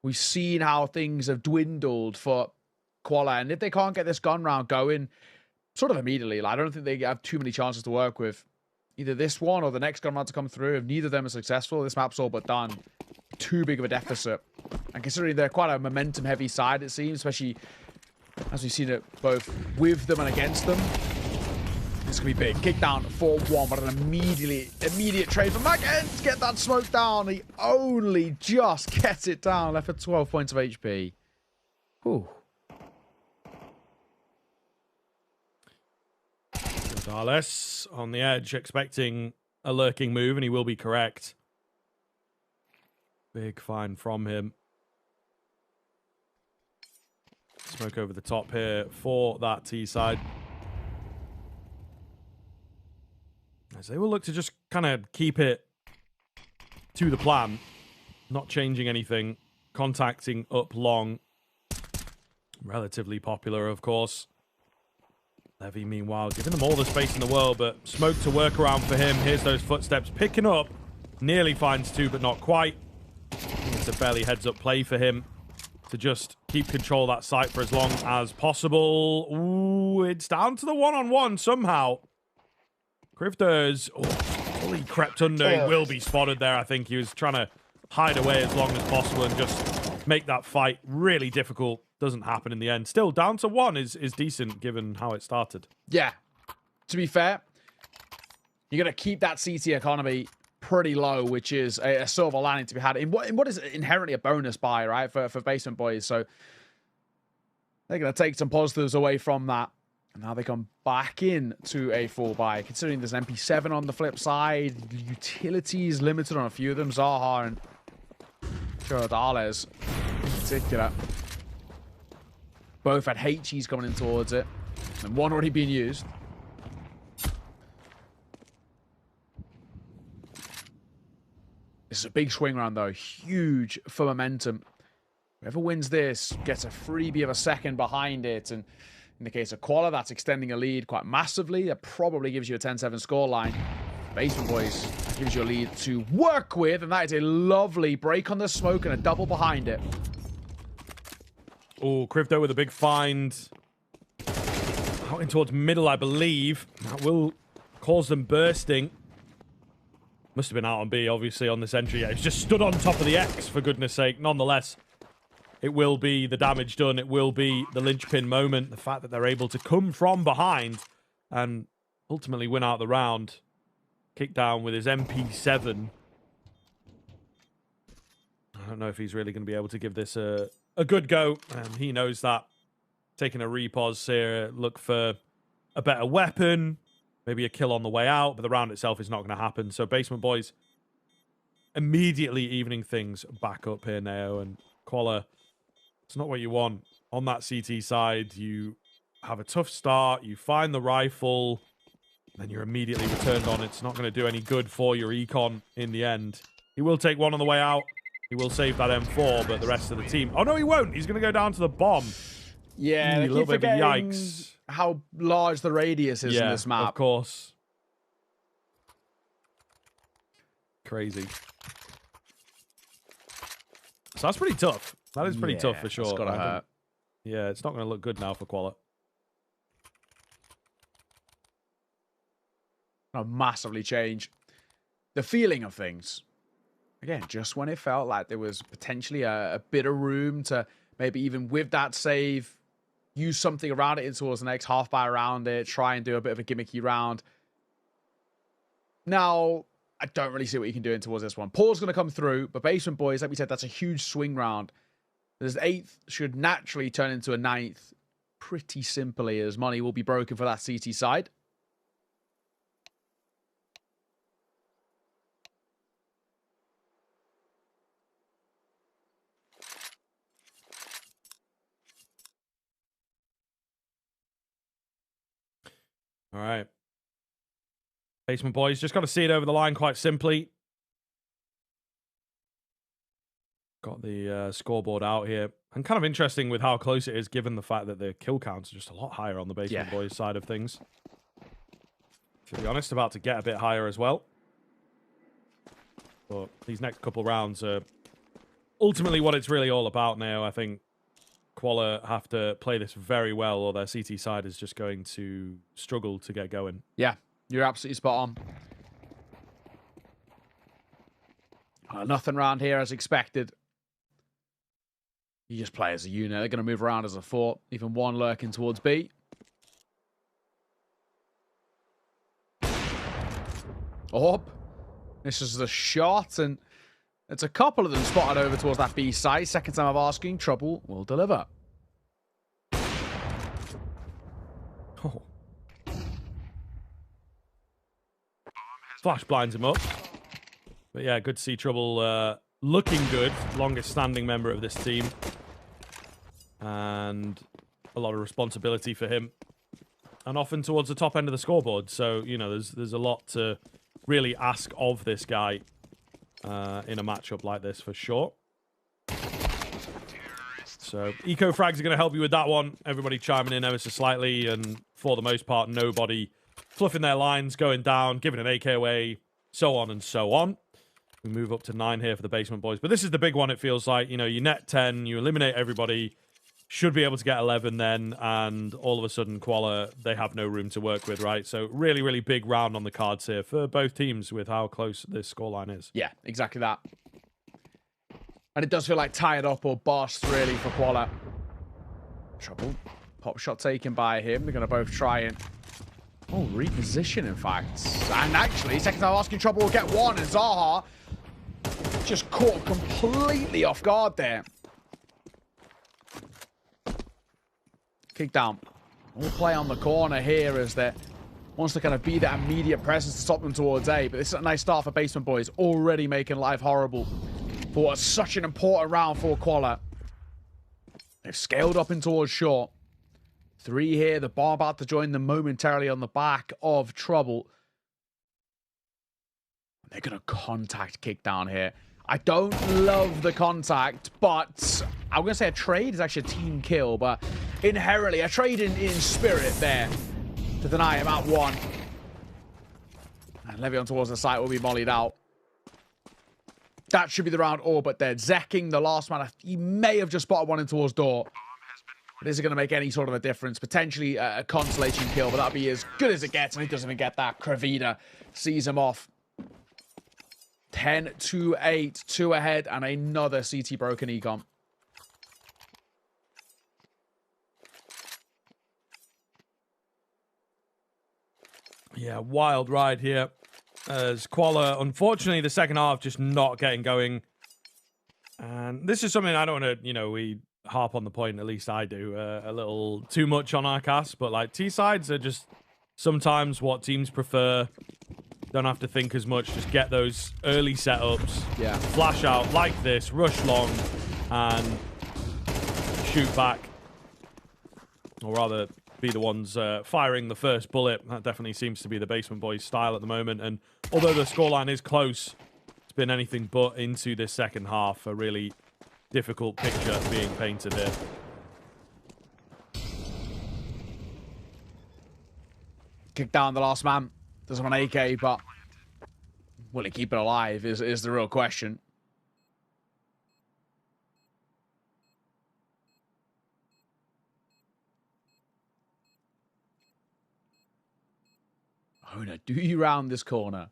we've seen how things have dwindled for Quala. And if they can't get this gun round going sort of immediately, like, I don't think they have too many chances to work with. Either this one or the next gun round to come through. If neither of them are successful, this map's all but done. Too big of a deficit. And considering they're quite a momentum-heavy side, it seems, especially as we've seen it both with them and against them. This could be big. Kick down 4-1, but an immediate trade for Macken to get that smoke down. He only just gets it down. Left for 12 points of HP. Whew. Gonzalez on the edge, expecting a lurking move, and he will be correct. Big find from him. Smoke over the top here for that T side. As they will look to just kind of keep it to the plan, not changing anything, contacting up long. Relatively popular, of course. Levy, meanwhile, giving them all the space in the world, but smoke to work around for him. Here's those footsteps picking up. Nearly finds 2, but not quite. It's a fairly heads-up play for him to just keep control of that site for as long as possible. Ooh, it's down to the one-on-one somehow. Crifters, fully crept under. He will be spotted there. I think he was trying to hide away as long as possible and just make that fight really difficult. Doesn't happen in the end. Still, down to 1 is decent given how it started. Yeah. To be fair, you're going to keep that CT economy pretty low, which is a silver lining to be had in what is inherently a bonus buy, right, for Basement Boys. So they're going to take some positives away from that. And now they come back in to a full buy. Considering there's an MP7 on the flip side, utilities limited on a few of them. Zaha and Gerardales in particular. Both had HEs coming in towards it. And one already being used. This is a big swing round, though. Huge for momentum. Whoever wins this gets a freebie of a second behind it. And in the case of Quala, that's extending a lead quite massively. That probably gives you a 10-7 scoreline. Basement Boys gives you a lead to work with. And that is a lovely break on the smoke and a double behind it. Oh, Crypto with a big find. Out in towards middle, I believe. That will cause them bursting. Must have been out on B, obviously, on this entry. Yeah, he's just stood on top of the X, for goodness sake. Nonetheless, it will be the damage done. It will be the linchpin moment. The fact that they're able to come from behind and ultimately win out the round. Kick down with his MP7. don't know if he's really going to be able to give this a good go. He knows that. Taking a repause here, look for a better weapon, maybe a kill on the way out, but the round itself is not going to happen. So Basement Boys immediately evening things back up here now, and Qualler, it's not what you want. On that CT side, you have a tough start, you find the rifle, then you're immediately returned on. It's not going to do any good for your econ in the end. He will take one on the way out. He will save that M4, but the rest of the team... Oh, no, he won't. He's going to go down to the bomb. Yeah, a little bit of a yikes. How large the radius is in this map. Of course. Crazy. So that's pretty tough. That is pretty tough for sure. It's gotta hurt. Yeah, it's not going to look good now for Qualler. Massively change the feeling of things. Again, just when it felt like there was potentially a bit of room to maybe even with that save, use something around it towards the next half by around it, try and do a bit of a gimmicky round. Now, I don't really see what you can do in towards this one. Paul's going to come through, but Basement Boys, like we said, that's a huge swing round. This 8th should naturally turn into a 9th pretty simply, as money will be broken for that CT side. All right. Basement Boys just got to see it over the line quite simply. Got the scoreboard out here. And kind of interesting with how close it is, given the fact that the kill counts are just a lot higher on the Basement Boys side of things. To be honest, about to get a bit higher as well. But these next couple rounds are ultimately what it's really all about now. I think Qualler have to play this very well, or their CT side is just going to struggle to get going. Yeah, you're absolutely spot on. Nothing around here as expected. You just play as a unit. They're going to move around as a 4. Even one lurking towards B. Up. This is the shot, and it's a couple of them spotted over towards that B side. Second time of asking, Trouble will deliver. Oh. Flash blinds him up. But yeah, good to see Trouble looking good. Longest standing member of this team. And a lot of responsibility for him. And often towards the top end of the scoreboard. So, you know, there's a lot to really ask of this guy in a matchup like this for sure. So eco frags are going to help you with that one. Everybody chiming in ever so slightly, and for the most part, nobody fluffing their lines, going down, giving an AK away, so on and so on. We move up to 9 here for the Basement Boys, but this is the big one. It feels like, you know, you net 10, you eliminate everybody, should be able to get 11 then, and all of a sudden Qualler, they have no room to work with, right? So really, really big round on the cards here for both teams with how close this scoreline is. Yeah, exactly that. And it does feel like tied up or bust, really, for Qualler. Trouble. Pop shot taken by him. They're going to both try and... Oh, reposition, in fact. And actually, second time asking, Trouble will get one, and Zaha just caught completely off guard there. Kick down. All play on the corner here as they wants to kind of be that immediate presence to stop them towards A. But this is a nice start for Basement Boys, already making life horrible for what's such an important round for Qualler. They've scaled up in towards short. 3 here. The bomb about to join them momentarily on the back of Trouble. They're going to contact kick down here. I don't love the contact, but I'm going to say a trade is actually a team kill, but inherently a trade in spirit there to deny him at 1. And Le'Veon towards the site will be mollied out. That should be the round all but dead. Zekking, the last man, he may have just spotted one in towards door. But is it going to make any sort of a difference? Potentially a consolation kill, but that'll be as good as it gets, and he doesn't even get that. Kravina sees him off. 10-8, 2 ahead, and another CT broken econ. Yeah, wild ride here. As Qualler, unfortunately, the second half just not getting going. And this is something I don't want to, you know, we harp on the point, at least I do, a little too much on our cast, but like T-sides are just sometimes what teams prefer. Don't have to think as much, just get those early setups, yeah, flash out like this, rush long, and shoot back. Or rather, be the ones firing the first bullet. That definitely seems to be the Basement Boys style at the moment. And although the scoreline is close, it's been anything but into this second half. A really difficult picture being painted here. Kick down the last man. Doesn't want AK, but will he keep it alive is the real question. Owner, do you round this corner?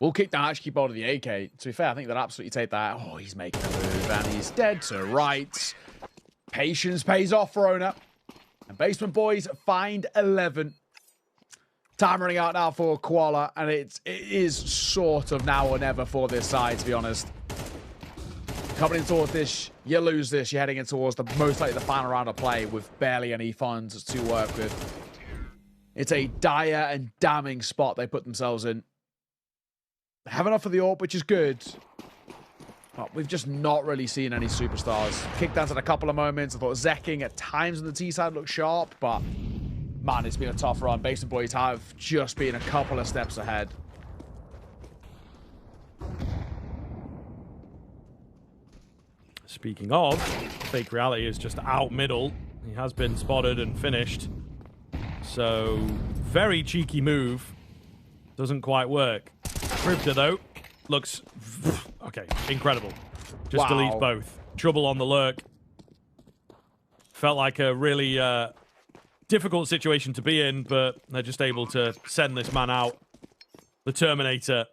We'll kick down, actually keep hold of the AK. To be fair, I think they'll absolutely take that. Oh, he's making a move, and he's dead to rights. Patience pays off for Owner. And Basement Boys find 11. Time running out now for Koala, and it is sort of now or never for this side, to be honest. Coming in towards this, you lose this, you're heading in towards the most likely the final round of play with barely any funds to work with. It's a dire and damning spot they put themselves in. They have enough for the AWP, which is good. But we've just not really seen any superstars. Kickdowns at a couple of moments. I thought Zekking at times on the T side looked sharp, but man, it's been a tough run. Basement Boys have just been a couple of steps ahead. Speaking of, Fake Reality is just out middle. He has been spotted and finished. So, very cheeky move. Doesn't quite work. Crypto, though, looks... Okay, incredible. Just delete both. Trouble on the lurk. Felt like a really difficult situation to be in, but they're just able to send this man out. The Terminator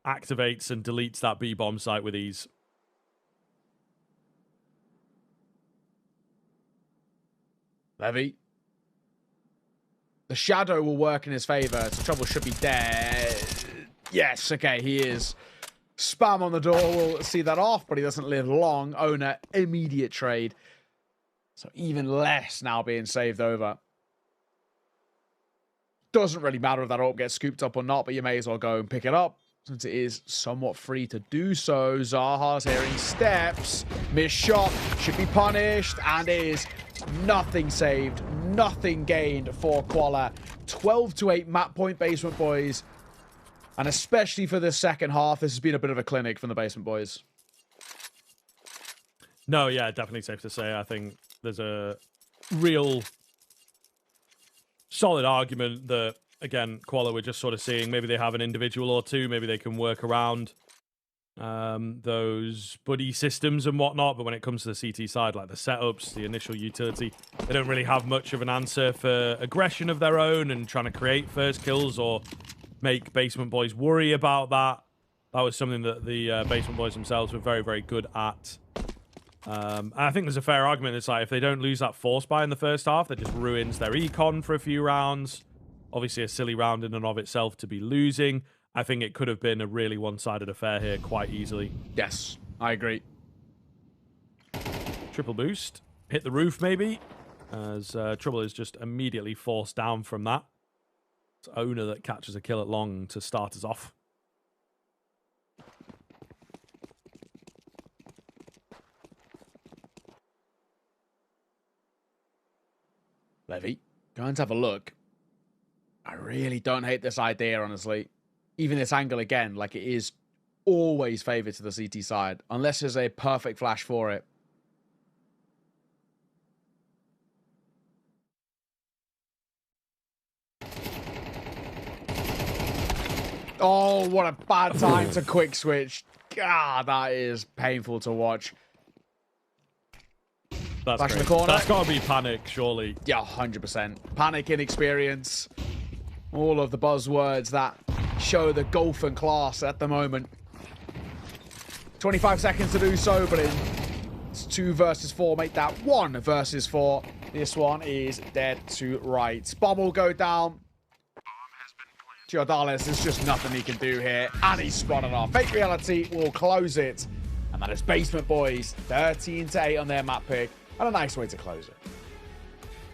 activates and deletes that B-bomb site with ease. Levy. The shadow will work in his favor, so Trouble should be dead. Yes, okay, he is. Spam on the door will see that off, but he doesn't live long. Owner, immediate trade. So even less now being saved over. Doesn't really matter if that AWP gets scooped up or not, but you may as well go and pick it up, since it is somewhat free to do so. Zaha's hearing steps. Missed shot. Should be punished. And is nothing saved. Nothing gained for Koala. 12-8 map point, Basement Boys. And especially for this second half, this has been a bit of a clinic from the Basement Boys. No, yeah, definitely safe to say. I think there's a real solid argument that, again, Koala we're just sort of seeing. Maybe they have an individual or two. Maybe they can work around those buddy systems and whatnot. But when it comes to the CT side, like the setups, the initial utility, they don't really have much of an answer for aggression of their own and trying to create first kills or make Basement Boys worry about that. That was something that the Basement Boys themselves were very, very good at. And I think there's a fair argument. It's like if they don't lose that force buy in the first half, that just ruins their econ for a few rounds. Obviously a silly round in and of itself to be losing. I think it could have been a really one-sided affair here quite easily. Yes, I agree. Triple boost. Hit the roof maybe, as Trouble is just immediately forced down from that. It's Owner that catches a kill at long to start us off. Levy, go and have a look. I really don't hate this idea, honestly. Even this angle again, like it is always favored to the CT side, unless there's a perfect flash for it. Oh, what a bad time to quick switch. God, that is painful to watch. That's Flash in the corner. That's got to be panic, surely. Yeah, 100%. Panic, inexperience. All of the buzzwords that show the golf and class at the moment. 25 seconds to do so, but it's 2 versus 4. Make that 1 versus 4. This one is dead to rights. Bomb will go down. Giordales, there's just nothing he can do here. And he's spotted off. Fake Reality will close it And that is Basement Boys, 13-8 on their map pick, and a nice way to close it.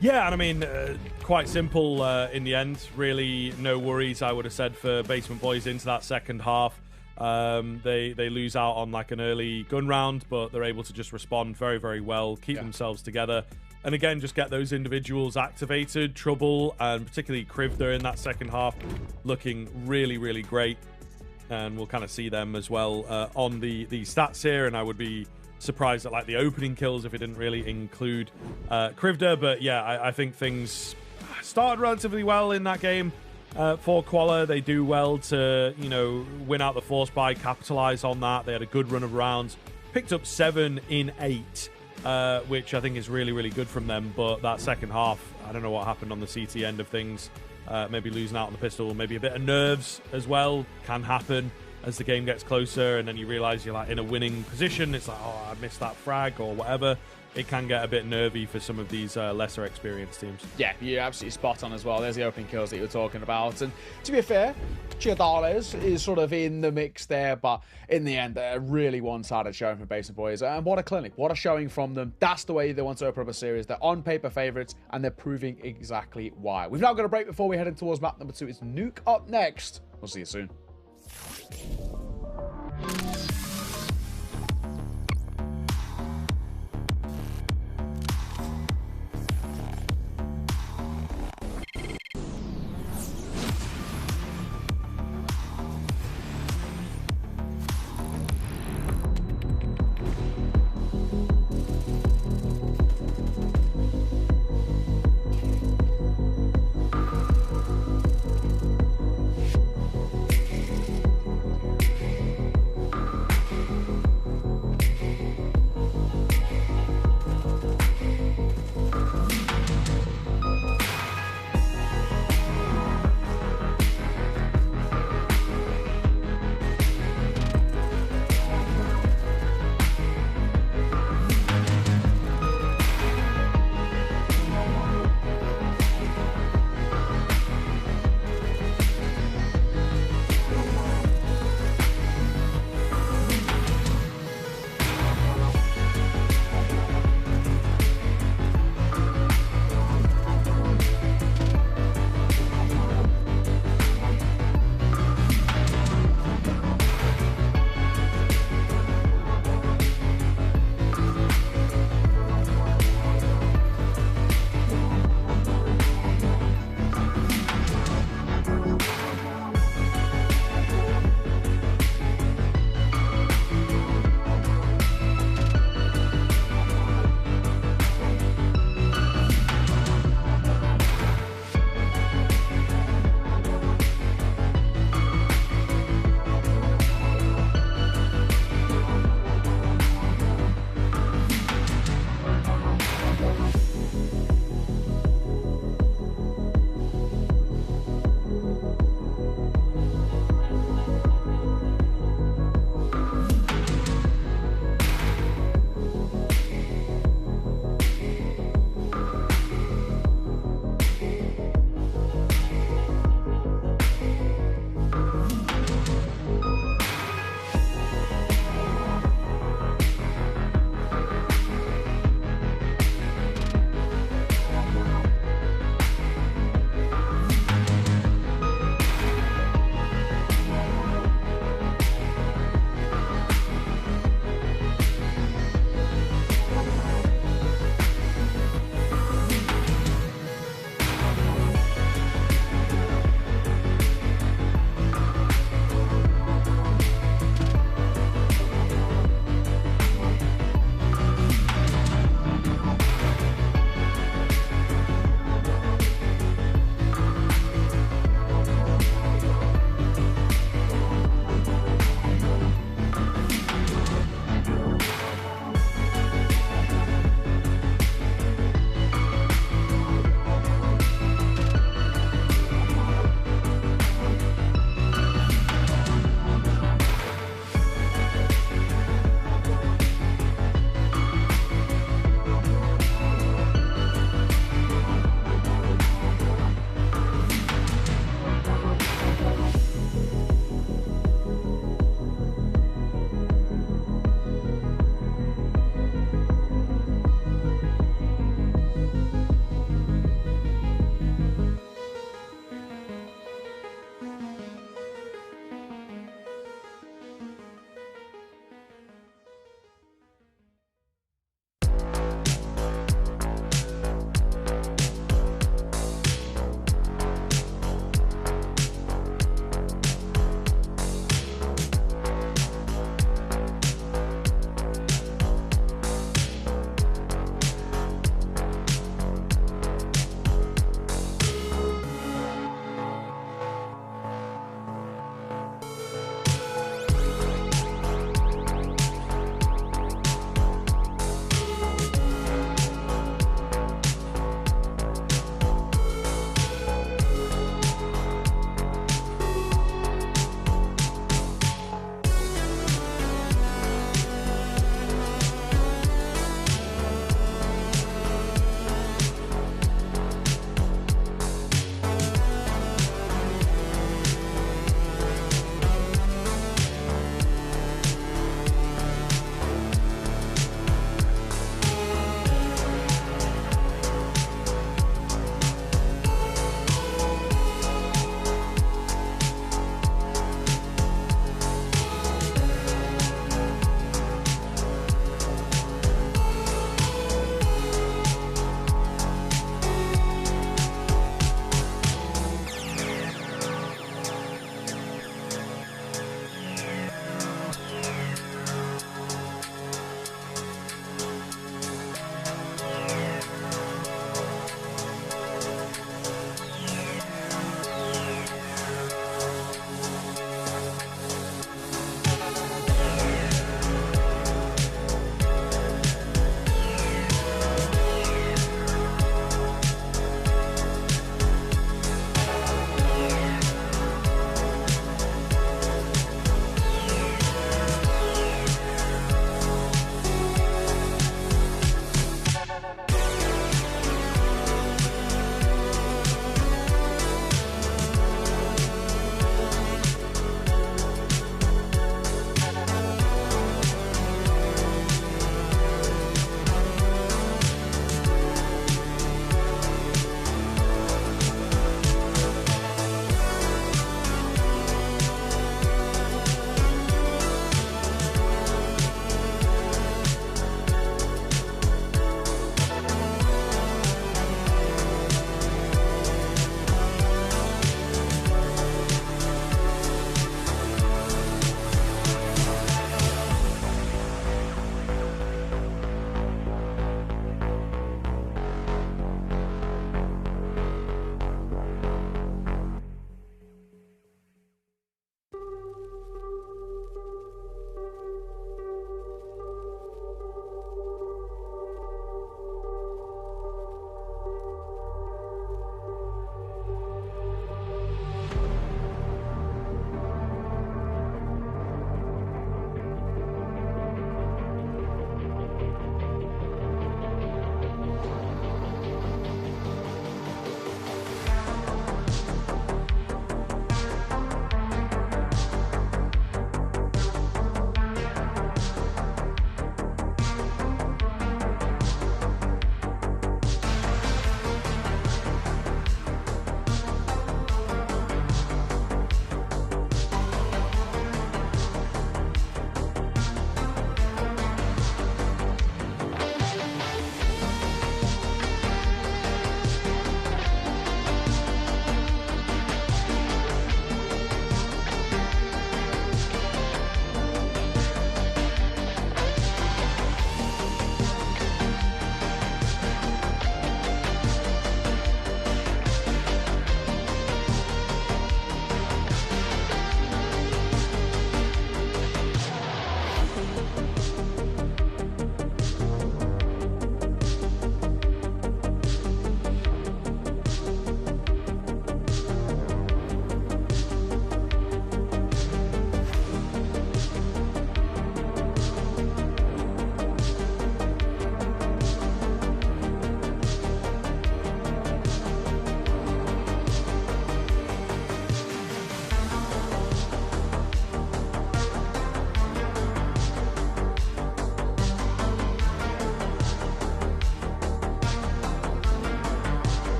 Yeah, and I mean, quite simple in the end. Really, no worries, I would have said, for Basement Boys into that second half. They lose out on like an early gun round, but they're able to just respond very, very well, keep themselves together. And again, just get those individuals activated. Trouble, and particularly Krivda in that second half, looking really, really great. And we'll kind of see them as well on the stats here. And I would be surprised at like the opening kills if it didn't really include Krivda. But yeah, I think things started relatively well in that game for Quala. They do well to, you know, win out the force buy, capitalize on that. They had a good run of rounds, picked up 7 in 8. Which I think is really, really good from them. But that second half, I don't know what happened on the CT end of things. Maybe losing out on the pistol, maybe a bit of nerves as well can happen as the game gets closer, and then you realize you're like in a winning position. It's like, oh, I missed that frag or whatever. It can get a bit nervy for some of these lesser experienced teams. Yeah, you're absolutely spot on as well. There's the opening kills that you were talking about. And to be fair, Chiadales is sort of in the mix there, but in the end, a really one-sided showing from Basement Boys. And what a clinic, what a showing from them. That's the way they want to open up a series. They're on paper favorites, and they're proving exactly why. We've now got a break before we head in towards map number 2. It's Nuke up next. We'll see you soon.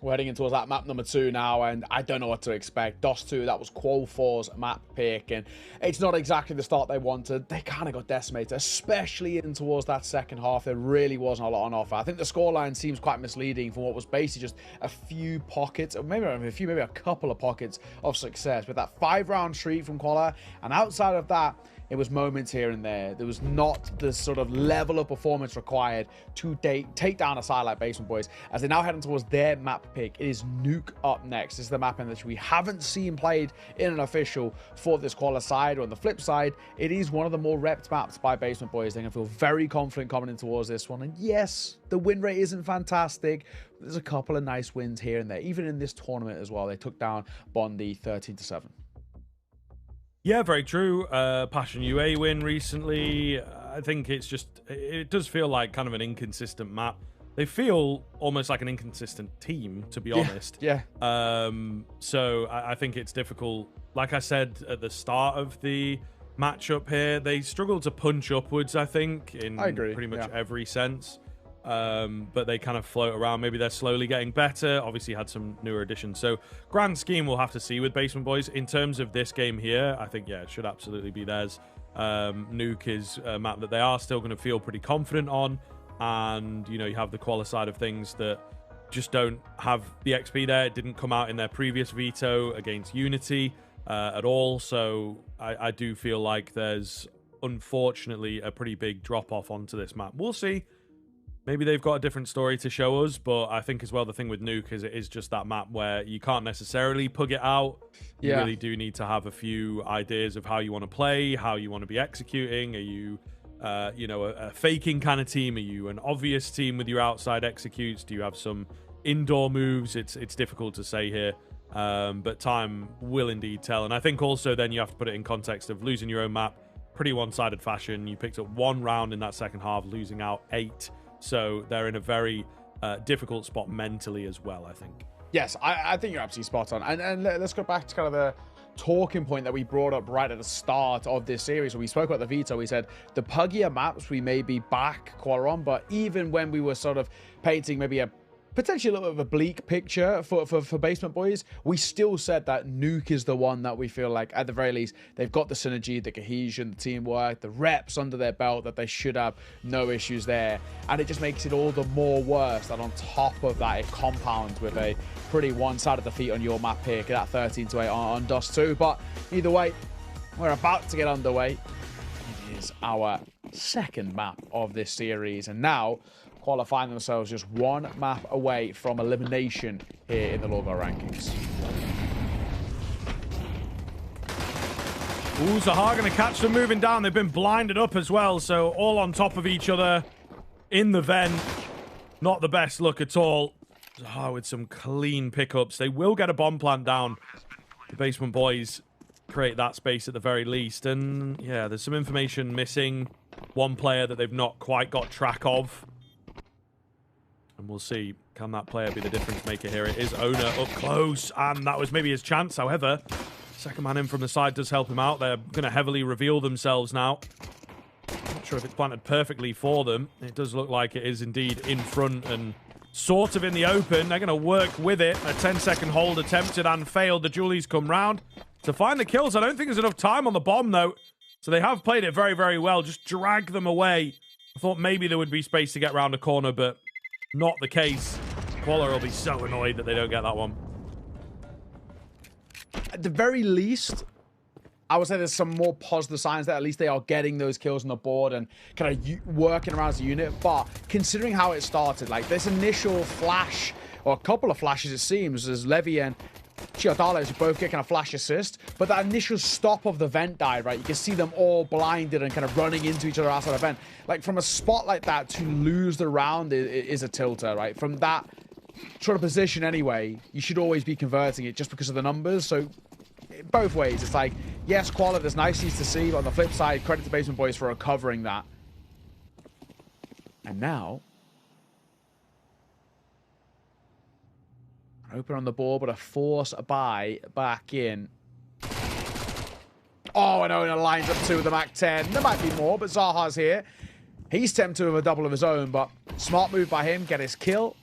We're heading in towards that map number 2 now, and I don't know what to expect. DOS 2, that was Qualifiers map pick, and it's not exactly the start they wanted. They kind of got decimated, especially in towards that second half. There really wasn't a lot on offer. I think the scoreline seems quite misleading from what was basically just a few pockets, or maybe a couple of pockets of success with that 5-round streak from Qualifier, and outside of that, it was moments here and there. There was not the sort of level of performance required to take down a side like Basement Boys. As they now heading towards their map pick, it is Nuke up next. This is the map in which we haven't seen played in an official for this Qualifier side. Or on the flip side, it is one of the more repped maps by Basement Boys. They're going to feel very confident coming in towards this one. And yes, the win rate isn't fantastic. There's a couple of nice wins here and there. Even in this tournament as well, they took down Bondi 13-7. Yeah, very true. Passion UA win recently. I think it does feel like kind of an inconsistent map. They feel almost like an inconsistent team, to be honest. Yeah. So I think it's difficult. Like I said at the start of the matchup here, they struggle to punch upwards, I think, in pretty much every sense. But they kind of float around. Maybe they're slowly getting better. Obviously had some newer additions. So grand scheme we'll have to see with Basement Boys. In terms of this game here, I think, yeah, it should absolutely be theirs. Nuke is a map that they are still going to feel pretty confident on. And, you know, you have the quali side of things that just don't have the XP there. It didn't come out in their previous veto against Unity at all. So I do feel like there's, unfortunately, a pretty big drop-off onto this map. We'll see. Maybe they've got a different story to show us, but I think as well the thing with Nuke is it is just that map where you can't necessarily pug it out. You really do need to have a few ideas of how you want to play, how you want to be executing. Are you, you know, a faking kind of team? Are you an obvious team with your outside executes? Do you have some indoor moves? It's difficult to say here, but time will indeed tell. And I think also then you have to put it in context of losing your own map, pretty one-sided fashion. You picked up 1 round in that second half, losing out 8. So they're in a very difficult spot mentally as well, I think. Yes, I think you're absolutely spot on. And let's go back to kind of the talking point that we brought up right at the start of this series. When we spoke about the veto, we said the puggier maps we may be back on, but even when we were sort of painting maybe a potentially a little bit of a bleak picture for Basement Boys, we still said that Nuke is the one that we feel like, at the very least, they've got the synergy, the cohesion, the teamwork, the reps under their belt, that they should have no issues there. And it just makes it all the more worse that on top of that, it compounds with a pretty one-sided defeat on your map pick at 13-8 on DOS 2. But either way, we're about to get underway. It is our second map of this series, and now qualifying themselves just 1 map away from elimination here in the LORGAR rankings. Ooh, Zahar going to catch them moving down. They've been blinded up as well, so all on top of each other in the vent. Not the best look at all. Zahar with some clean pickups. They will get a bomb plant down. The Basement Boys create that space at the very least. And yeah, there's some information missing. 1 player that they've not quite got track of. And we'll see, can that player be the difference maker here? It is Owner up close, and that was maybe his chance. However, second man in from the side does help him out. They're going to heavily reveal themselves now. Not sure if it's planted perfectly for them. It does look like it is indeed in front and sort of in the open. They're going to work with it. A 10-second hold attempted and failed. The Julies come round to find the kills. I don't think there's enough time on the bomb, though. So they have played it very, very well. Just drag them away. I thought maybe there would be space to get round a corner, but not the case. Qualler will be so annoyed that they don't get that one. At the very least, I would say there's some more positive signs that at least they are getting those kills on the board and kind of working around as a unit. But considering how it started, like this initial flash, or a couple of flashes it seems, as Levy and Chiodales both get kind of flash assist, but that initial stop of the vent dive, right? You can see them all blinded and kind of running into each other outside the vent. Like from a spot like that to lose the round is a tilter, right? From that sort of position anyway, you should always be converting it just because of the numbers. So both ways, it's like, yes, quality, there's niceties to see, but on the flip side, credit to Basement Boys for recovering that. And now, open on the board, but a force buy back in. Oh, and Owner lines up 2 with the Mac-10. There might be more, but Zaha's here. He's tempted with a double of his own, but smart move by him. Get his kill.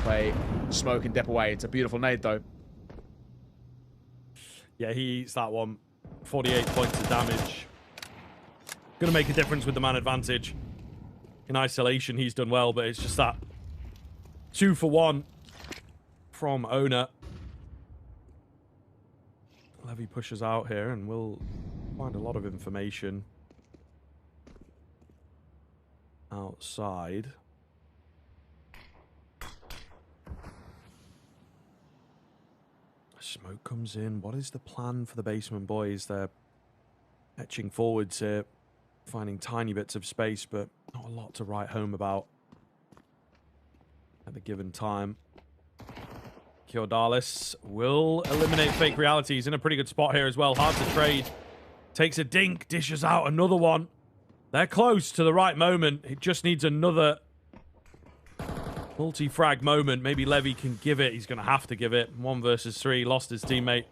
a smoke and dip away. It's a beautiful nade, though. Yeah, he eats that one. 48 points of damage. Going to make a difference with the man advantage. In isolation, he's done well, but it's just that 2 for 1 from Owner. Levy pushes out here, and we'll find a lot of information outside. Smoke comes in. What is the plan for the basement boys? They're etching forwards here, finding tiny bits of space, but not a lot to write home about at the given time. Kyordalis will eliminate Fake Reality. He's in a pretty good spot here as well. Hard to trade. Takes a dink, dishes out another one. They're close to the right moment. It just needs another multi-frag moment. Maybe Levy can give it. He's going to have to give it. 1 versus 3. Lost his teammate.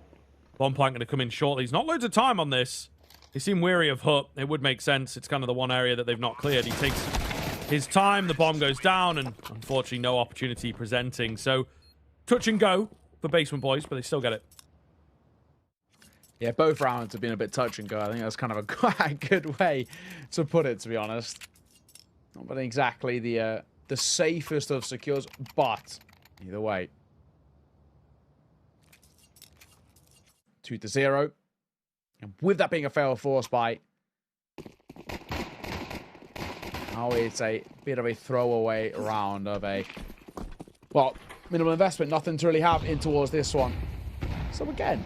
Bombplank going to come in shortly. He's not loads of time on this. They seem weary of Hut. It would make sense. It's kind of the one area that they've not cleared. He takes his time. The bomb goes down, and unfortunately no opportunity presenting. So touch and go for basement boys, but they still get it. Yeah, both rounds have been a bit touch and go. I think that's kind of a quite good way to put it, to be honest. Not exactly the safest of secures, but either way. 2-0. And with that being a failed force buy, now it's a bit of a throwaway round of a, well, minimal investment, nothing to really have in towards this one. So again,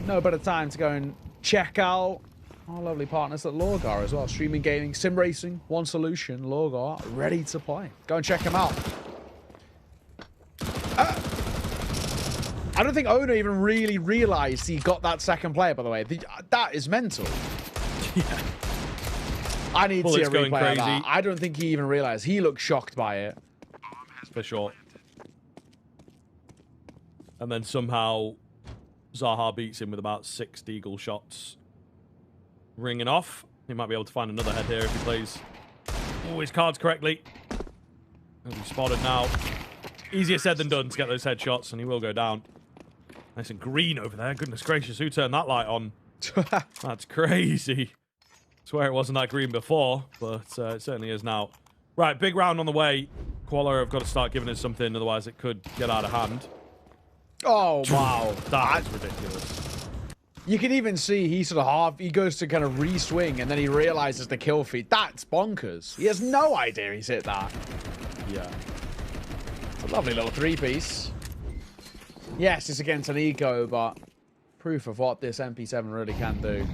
no better time to go and check out our lovely partners at LORGAR as well. Streaming, gaming, sim racing, one solution. LORGAR, ready to play. Go and check them out. I don't think Owner even really realized he got that second player, by the way. That is mental. Yeah. I need to see a replay crazy. of that. I don't think he even realized. He looked shocked by it. For sure. And then somehow Zaha beats him with about 6 Deagle shots ringing off. He might be able to find another head here if he plays all his cards correctly. He'll be spotted now. Easier said than done to get those headshots, and he will go down. Nice and green over there. Goodness gracious, who turned that light on? That's crazy. Swear it wasn't that green before, but it certainly is now. Right, big round on the way. Qualifier have got to start giving us something, otherwise it could get out of hand. Oh, wow. That's ridiculous. You can even see he sort of he goes to kind of re-swing, and then he realizes the kill feed. That's bonkers. He has no idea he's hit that. Yeah. It's a lovely little 3-piece. Yes, it's against an eco, but proof of what this MP7 really can do.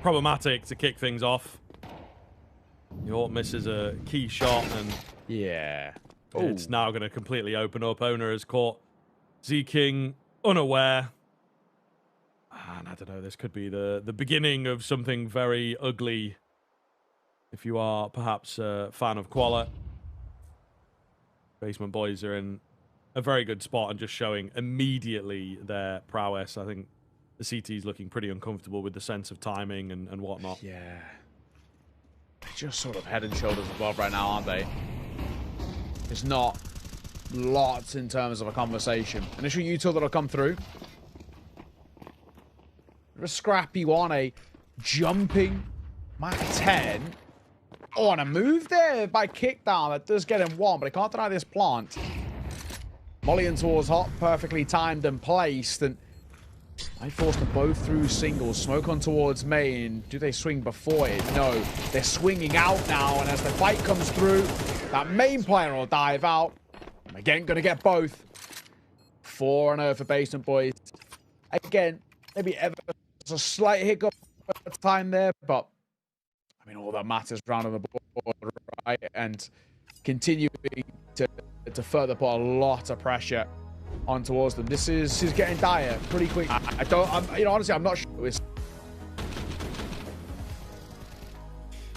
Problematic to kick things off. York misses a key shot, and yeah, it's now going to completely open up. Owner has caught Z-King unaware. And I don't know, this could be the beginning of something very ugly if you are perhaps a fan of Quala. Basement boys are in a very good spot and just showing immediately their prowess. I think the CT is looking pretty uncomfortable with the sense of timing and whatnot. Yeah. They're just sort of head and shoulders above right now, aren't they? There's not lots in terms of a conversation. Initial util that'll come through. A scrappy one, a jumping Mach 10. Oh, and a move there by kickdown. That does get him 1, but I can't deny this plant. Molly in towards Hot, perfectly timed and placed, and I forced them both through singles. Smoke on towards main. Do they swing before it? No. They're swinging out now, and as the fight comes through, that main player will dive out. Again, going to get both. 4-0 for basement boys. Again, maybe ever a slight hiccup at the time there, but I mean, all that matters round on the board, right? And continuing to further put a lot of pressure on towards them. This is getting dire pretty quick. Honestly, I'm not sure.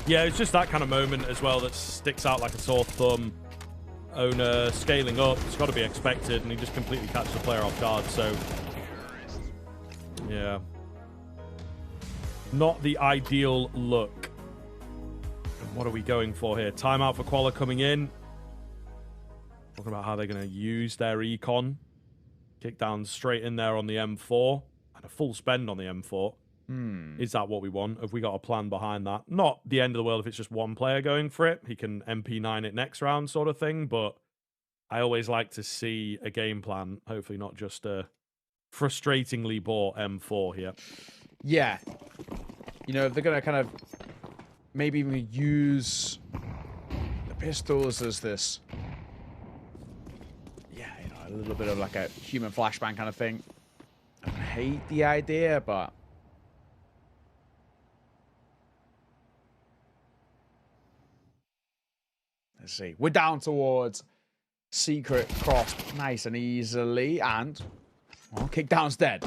Yeah, it's just that kind of moment as well that sticks out like a sore thumb. Owner scaling up, it's got to be expected, and he just completely catches the player off guard. So, yeah. Not the ideal look. And what are we going for here? Timeout for Qualia coming in. Talking about how they're going to use their econ. Kick down straight in there on the M4. And a full spend on the M4. Is that what we want? Have we got a plan behind that? Not the end of the world if it's just one player going for it. He can MP9 it next round sort of thing. But I always like to see a game plan. Hopefully not just a frustratingly bought M4 here. Yeah. You know, if they're going to kind of maybe even use the pistols as this, yeah, you know, a little bit of like a human flashbang kind of thing. I don't hate the idea, but let's see. We're down towards Secret Cross nice and easily, and well, kickdown's dead.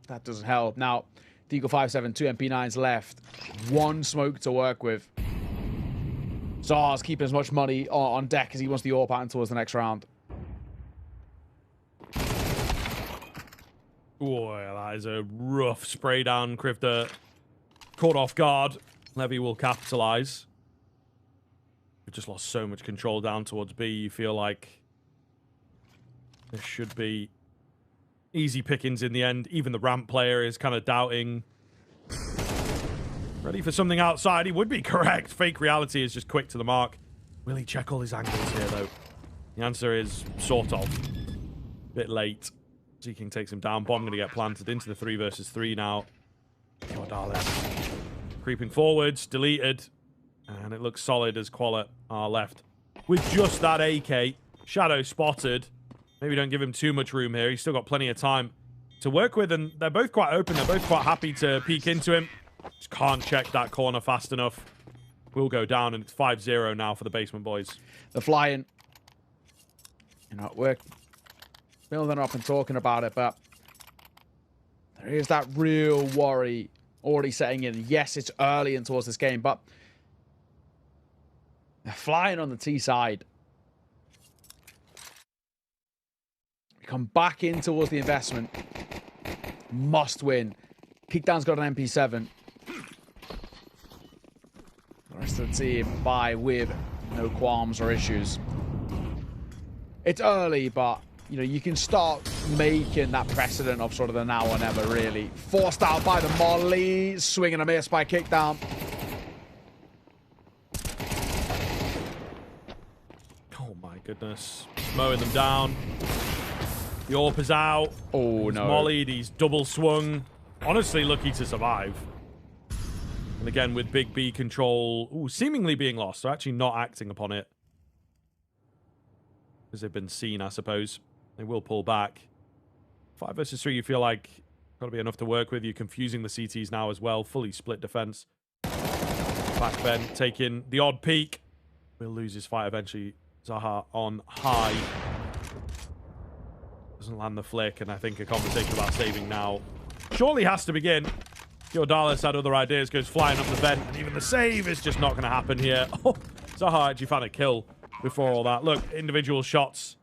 That doesn't help. Now, Deagle 5-7, 2 MP9s left. One smoke to work with. Czar's keeping as much money on deck as he wants the AWP pattern towards the next round. Boy, that is a rough spray down. Krivda caught off guard. Levy will capitalize. We've just lost so much control down towards B. You feel like this should be easy pickings in the end. Even the ramp player is kind of doubting. Ready for something outside. He would be correct. Fake reality is just quick to the mark. Will he check all his angles here, though? The answer is sort of. Bit late. Zeking takes him down. Bomb going to get planted into the 3 versus 3 now. Jordales creeping forwards. Deleted. And it looks solid as Qualia are left. With just that AK. Shadow spotted. Maybe don't give him too much room here. He's still got plenty of time to work with. And they're both quite open. They're both quite happy to peek into him. Just can't check that corner fast enough. Will go down. And it's 5-0 now for the Basement Boys. They're flying. You know, we're building up and talking about it, but there is that real worry already setting in. Yes, it's early and towards this game, but they're flying on the T side. We come back in towards the investment. Must win. Kickdown's got an MP7. The rest of the team buy with no qualms or issues. It's early, but you know, you can start making that precedent of sort of the now or never, really. Forced out by the Molly. Swing and a miss by Kickdown. Oh, my goodness. Mowing them down. The AWP is out. Oh, He's no. mollied. He's double swung. Honestly, lucky to survive. And again, with Big B control seemingly being lost. They're actually not acting upon it. Because they've been seen, I suppose. They will pull back. 5 versus 3, you feel like got to be enough to work with. You're confusing the CTs now as well. Fully split defense. Back Ben taking the odd peek. Will lose his fight eventually. Zaha on high. Doesn't land the flick, and I think a conversation about saving now surely has to begin. Jordales had other ideas, goes flying up the vent, and even the save is just not going to happen here. Oh, Zaha actually found a kill before all that. Look, individual shots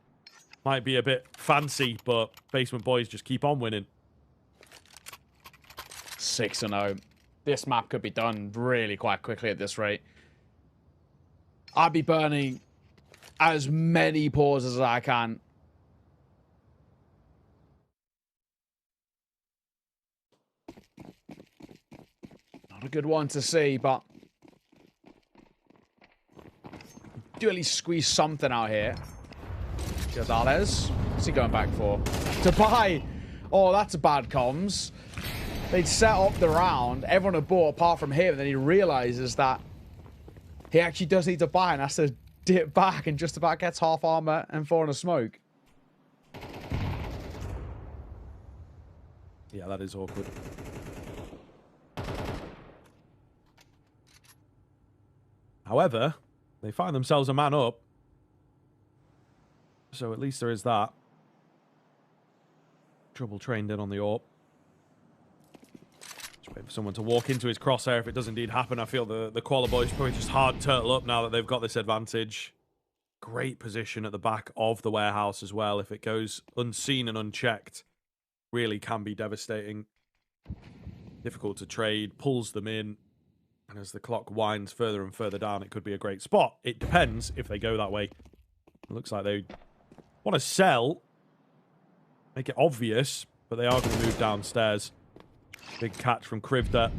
might be a bit fancy, but Basement Boys just keep on winning. 6-0. This map could be done really quite quickly at this rate. I'd be burning as many pauses as I can. Not a good one to see, but do at least squeeze something out here. Jordales. What's he going back for? To buy. Oh, that's a bad comms. They'd set up the round. Everyone had bought apart from him. And then he realizes that he actually does need to buy and has to dip back and just about gets half armor and 4 in a smoke. Yeah, that is awkward. However, they find themselves a man up. So at least there is that. Trouble trained in on the AWP. Just wait for someone to walk into his crosshair if it does indeed happen. I feel the Qualia Boys probably just hard turtle up now that they've got this advantage. Great position at the back of the warehouse as well. If it goes unseen and unchecked, really can be devastating. Difficult to trade, pulls them in. And as the clock winds further and further down, it could be a great spot. It depends if they go that way. It looks like they want to sell. Make it obvious, but they are going to move downstairs. Big catch from Krivda.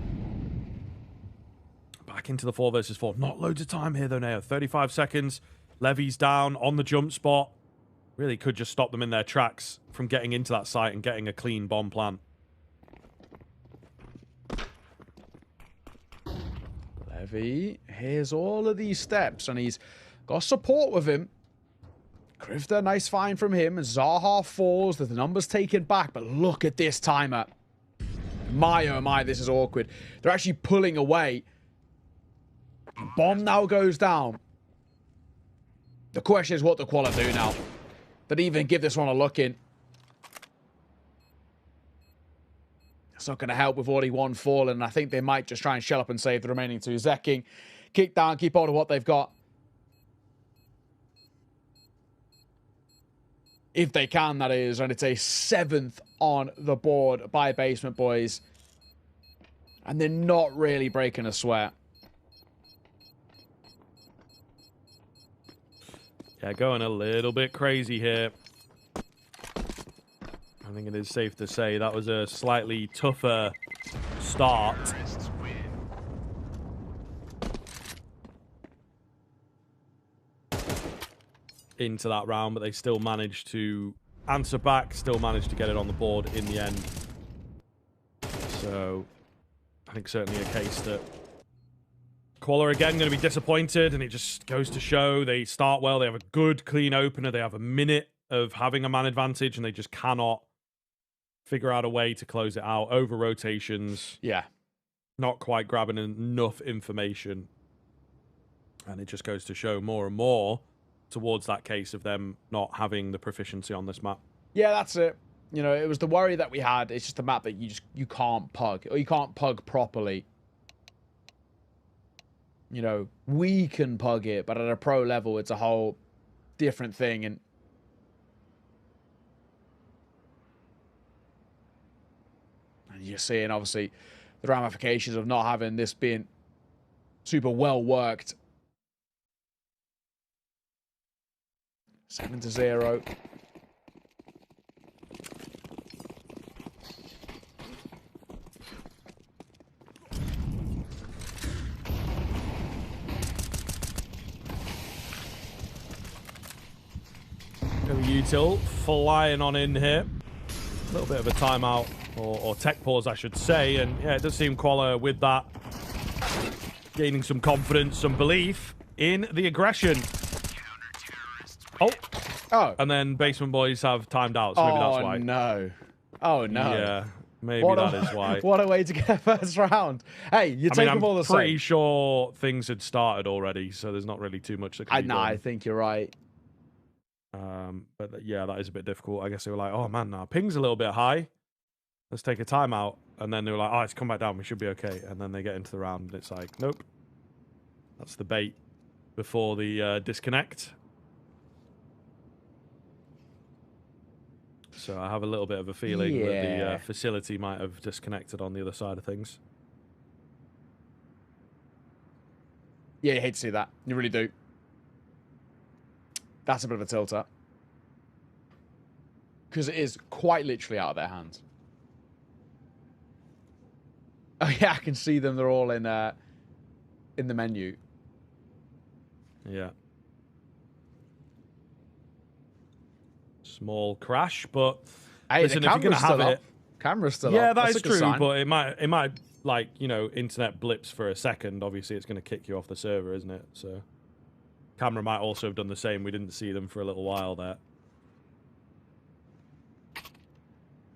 Back into the 4 versus 4. Not loads of time here, though, Neo. 35 seconds. Levy's down on the jump spot. Really could just stop them in their tracks from getting into that site and getting a clean bomb plan. Levy, here's all of these steps, and he's got support with him. Krivda, nice find from him. Zaha falls, the numbers taken back, but look at this timer. My, oh my, this is awkward. They're actually pulling away. Bomb now goes down. The question is what the Quali do now. They'd even give this one a look in. It's not going to help with already one fallen, and I think they might just try and shell up and save the remaining 2. Zekking, kick down, keep hold of what they've got. If they can, that is. And it's a 7th on the board by Basement Boys. And they're not really breaking a sweat. Yeah, going a little bit crazy here. I think it is safe to say that was a slightly tougher start. Into that round, but they still managed to answer back, still managed to get it on the board in the end. So, I think certainly a case that Quali are again going to be disappointed, and it just goes to show they start well, they have a good, clean opener, they have a minute of having a man advantage, and they just cannot figure out a way to close it out. Over rotations. Yeah. Not quite grabbing enough information. And it just goes to show more and more towards that case of them not having the proficiency on this map. Yeah, that's it. You know, it was the worry that we had. It's just a map that you can't pug, or you can't pug properly. You know, we can pug it, but at a pro level, it's a whole different thing. And you're seeing, obviously, the ramifications of not having this being super well worked. 7-0. Util flying on in here. A little bit of a timeout, or tech pause, I should say. And yeah, it does seem Quali with that gaining some confidence, some belief in the aggression. Oh. And then Basement Boys have timed out, so maybe that's why. Oh, no. Oh, no. Yeah, maybe that is why. What a way to get a first round. Hey, you take them all the same. I'm pretty sure things had started already, so there's not really too much that can be done. I think you're right. But yeah, that is a bit difficult. I guess they were like, oh man, nah, ping's a little bit high. Let's take a timeout. And then they were like, oh, it's come back down. We should be okay. And then they get into the round and it's like, nope. That's the bait before the disconnect. So I have a little bit of a feeling that the facility might have disconnected on the other side of things. Yeah, you hate to see that. You really do. That's a bit of a tilter. Because it is quite literally out of their hands. Oh yeah, I can see them. They're all in the menu. Yeah. Small crash, but hey, listen, the if you're gonna have it, camera's still yeah, up. that is true. But it might like, you know, internet blips for a second. Obviously, it's going to kick you off the server, isn't it? So, camera might also have done the same. We didn't see them for a little while there.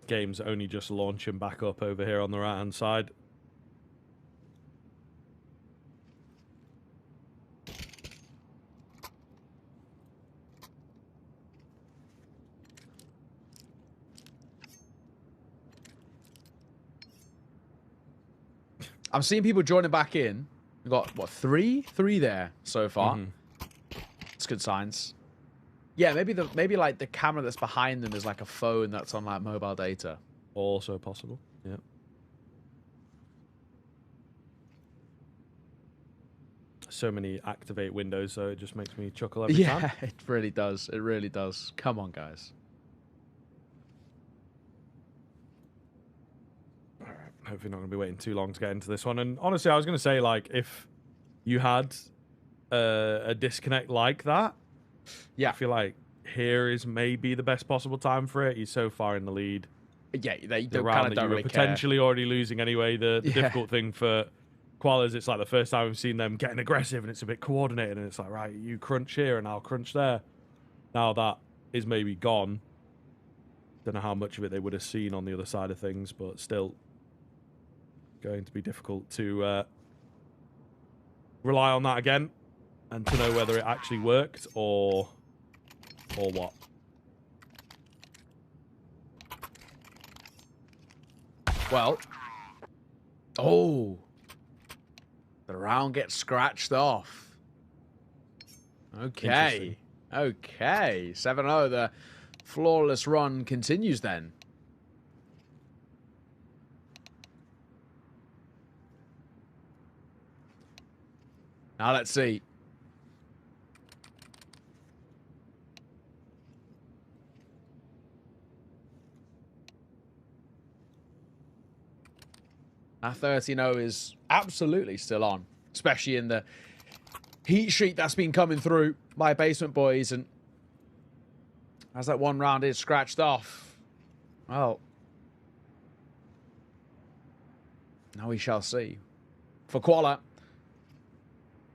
Game's only just launching back up over here on the right hand side. I'm seeing people joining back in. We've got, what, three there so far. It's good signs. Yeah, maybe like the camera that's behind them is like a phone that's on like mobile data. Also possible. Yeah. So many activate windows, so it just makes me chuckle every time. Yeah, it really does. It really does. Come on, guys. Hopefully not going to be waiting too long to get into this one. And honestly, I was going to say, like, if you had a disconnect like that, yeah, I feel like here is maybe the best possible time for it. He's so far in the lead. Yeah, they The kind round of that don't you were really potentially already losing anyway. The Yeah. difficult thing for Qualifiers, it's like the first time we've seen them getting aggressive and it's a bit coordinated and it's like, right, you crunch here and I'll crunch there. Now that is maybe gone. Don't know how much of it they would have seen on the other side of things, but still going to be difficult to rely on that again and to know whether it actually worked or what. Well, oh, the round gets scratched off. Okay, okay, 7-0. The flawless run continues then. Now let's see. Our 13-0 is absolutely still on, especially in the heat streak that's been coming through by Basement Boys. And as that one round is scratched off, well, now we shall see. For Quala,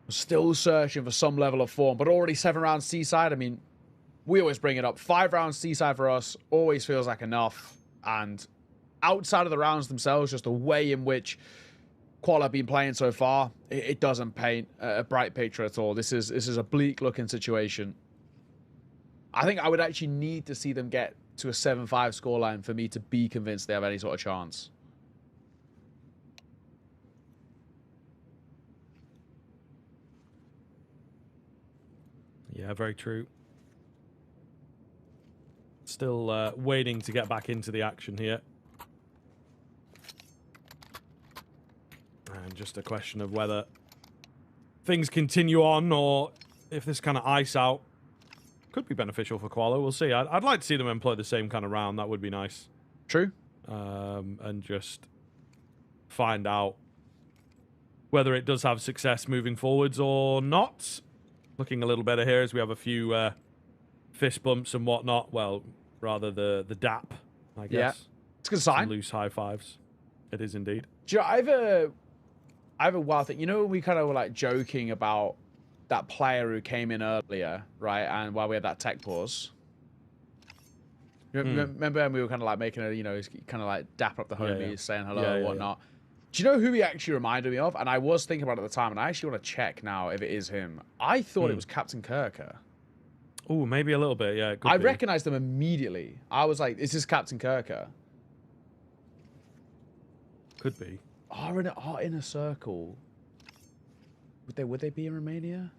still searching for some level of form, but already 7 rounds Seaside. I mean, we always bring it up. 5 rounds Seaside for us always feels like enough. And outside of the rounds themselves, just the way in which Qual have been playing so far, it doesn't paint a bright picture at all. This is a bleak looking situation. I think I would actually need to see them get to a 7-5 scoreline for me to be convinced they have any sort of chance. Yeah, very true. Still waiting to get back into the action here. And just a question of whether things continue on or if this kind of ice out could be beneficial for Qualo. We'll see. I'd like to see them employ the same kind of round. That would be nice. True. And just find out whether it does have success moving forwards or not. Looking a little better here as we have a few fist bumps and whatnot. Well, rather the dap, I guess. Yeah. It's a good sign. Some loose high fives. It is indeed. Do you know, I have a wild thing. You know, we kind of were like joking about that player who came in earlier, right? And while we had that tech pause. Remember when we were kind of like making a, you know, kind of like dap up the homies, saying hello and whatnot. Yeah. Do you know who he actually reminded me of? And I was thinking about it at the time, and I actually want to check now if it is him. I thought it was Captain Kirker. Oh, maybe a little bit, yeah. I recognized him immediately. I was like, is this Captain Kirker? Could be. Our inner circle. Would they be in Romania?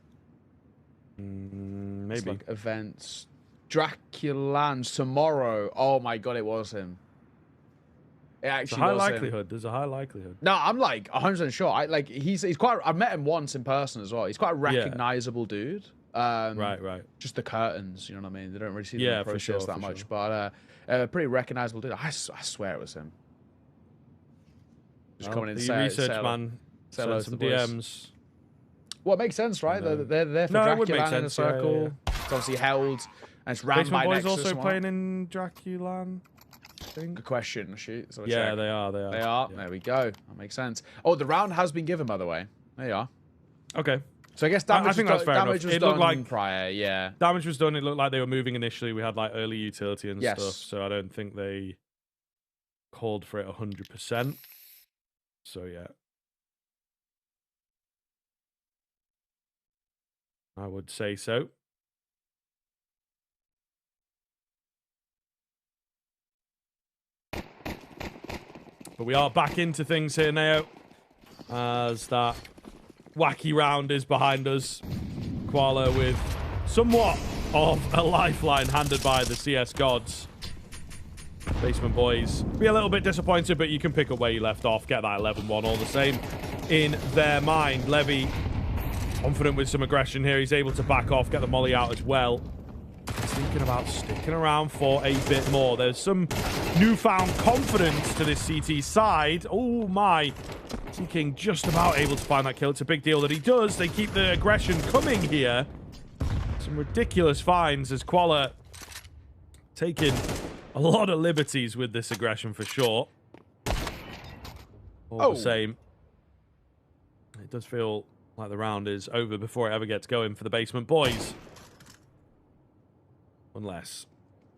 Maybe. It's like events. Draculands tomorrow. Oh my god, it was him. It actually was likelihood. There's a high likelihood. No, I'm like 100% sure. He's quite. I've met him once in person as well. He's quite a recognizable dude. Right. Just the curtains, you know what I mean? They don't really see the process that much, but pretty recognizable dude. I swear it was him. Just coming in and say research man. Send some DMs. Well, it makes sense, right? They're there for Draculan in a circle. Yeah. It's obviously held, and it's ran by Nexus. Boys also playing in Draculan. Good question. Shoot. So they are. They are. Yeah. There we go. That makes sense. Oh, the round has been given, by the way. There you are. Okay. So I guess damage that's fair damage enough. was done like prior, yeah. Damage was done. It looked like they were moving initially. We had like early utility and stuff, so I don't think they called for it 100%. So yeah. I would say so. But we are back into things here now, as that wacky round is behind us. Koala with somewhat of a lifeline handed by the CS gods. Basement boys be a little bit disappointed, but you can pick up where you left off, get that 11-1 all the same in their mind. Levy confident with some aggression here. He's able to back off, get the molly out as well. He's thinking about sticking around for a bit more. There's some newfound confidence to this CT side. Oh my. King just about able to find that kill. It's a big deal that he does. They keep the aggression coming here. Some ridiculous finds as Quala taking a lot of liberties with this aggression for sure. All the same, it does feel like the round is over before it ever gets going for the basement boys. Unless.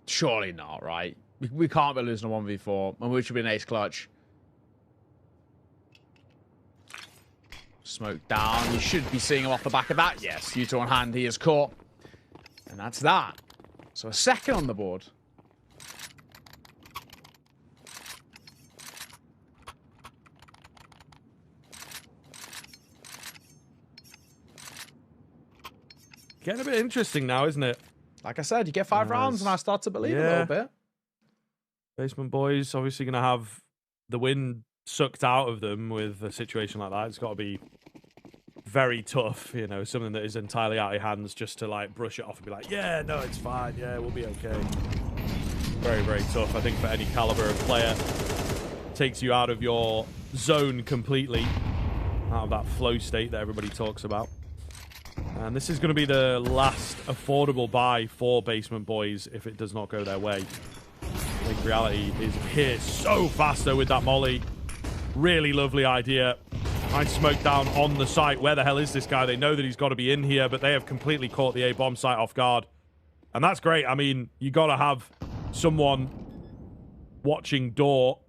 Surely not, right? We can't be losing a 1v4, and we should be an ace clutch. Smoke down. You should be seeing him off the back of that. Yes, U2 on hand. He is caught. And that's that. So a second on the board. Getting a bit interesting now, isn't it? Like I said, you get 5 rounds and I start to believe a little bit. Basement boys obviously going to have the win sucked out of them with a situation like that. It's got to be very tough, you know, something that is entirely out of your hands, just to like brush it off and be like, yeah, no, it's fine, yeah, we'll be okay. Very, very tough, I think, for any caliber of player. Takes you out of your zone completely, out of that flow state that everybody talks about. And this is going to be the last affordable buy for Basement Boys if it does not go their way. I think reality is here so fast, though, with that molly. Really lovely idea. Nice smoke down on the site. Where the hell is this guy? They know that he's got to be in here, but they have completely caught the A-bomb site off guard. And that's great. I mean, you got to have someone watching door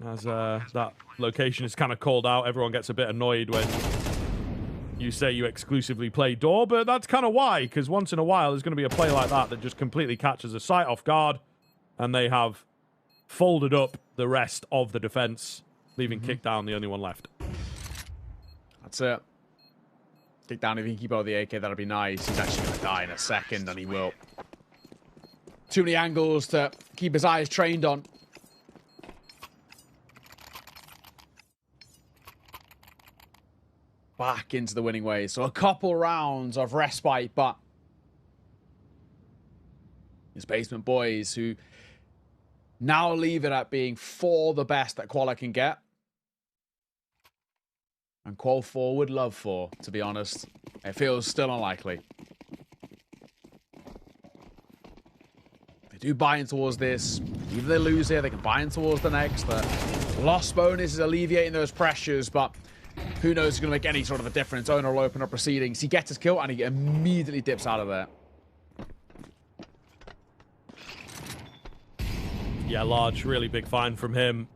as that location is kind of called out. Everyone gets a bit annoyed when you say you exclusively play door, but that's kind of why, because once in a while there's going to be a play like that that just completely catches a site off guard, and they have folded up the rest of the defense, leaving Kick Down the only one left. That's it. Kick Down, if he can keep out the AK, that'll be nice. He's actually going to die in a second, and he will. Too many angles to keep his eyes trained on. Back into the winning ways. So a couple rounds of respite, but it's Basement Boys who now leave it at being 4 the best that Quala can get. And Qual 4 would love 4, to be honest. It feels still unlikely. They do buy in towards this. Even if they lose here, they can buy in towards the next. The loss bonus is alleviating those pressures, but who knows is going to make any sort of a difference. Owner will open up proceedings. He gets his kill, and he immediately dips out of there. Yeah, large, really big find from him.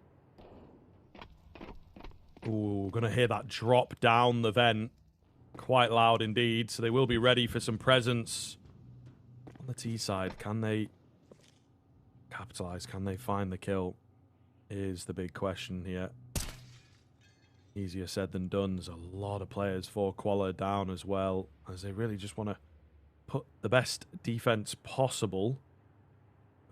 Ooh, gonna hear that drop down the vent. Quite loud indeed, so they will be ready for some presence. On the T side, can they capitalize? Can they find the kill? Is the big question here. Easier said than done. There's a lot of players for Quala down as well, as they really just want to put the best defense possible.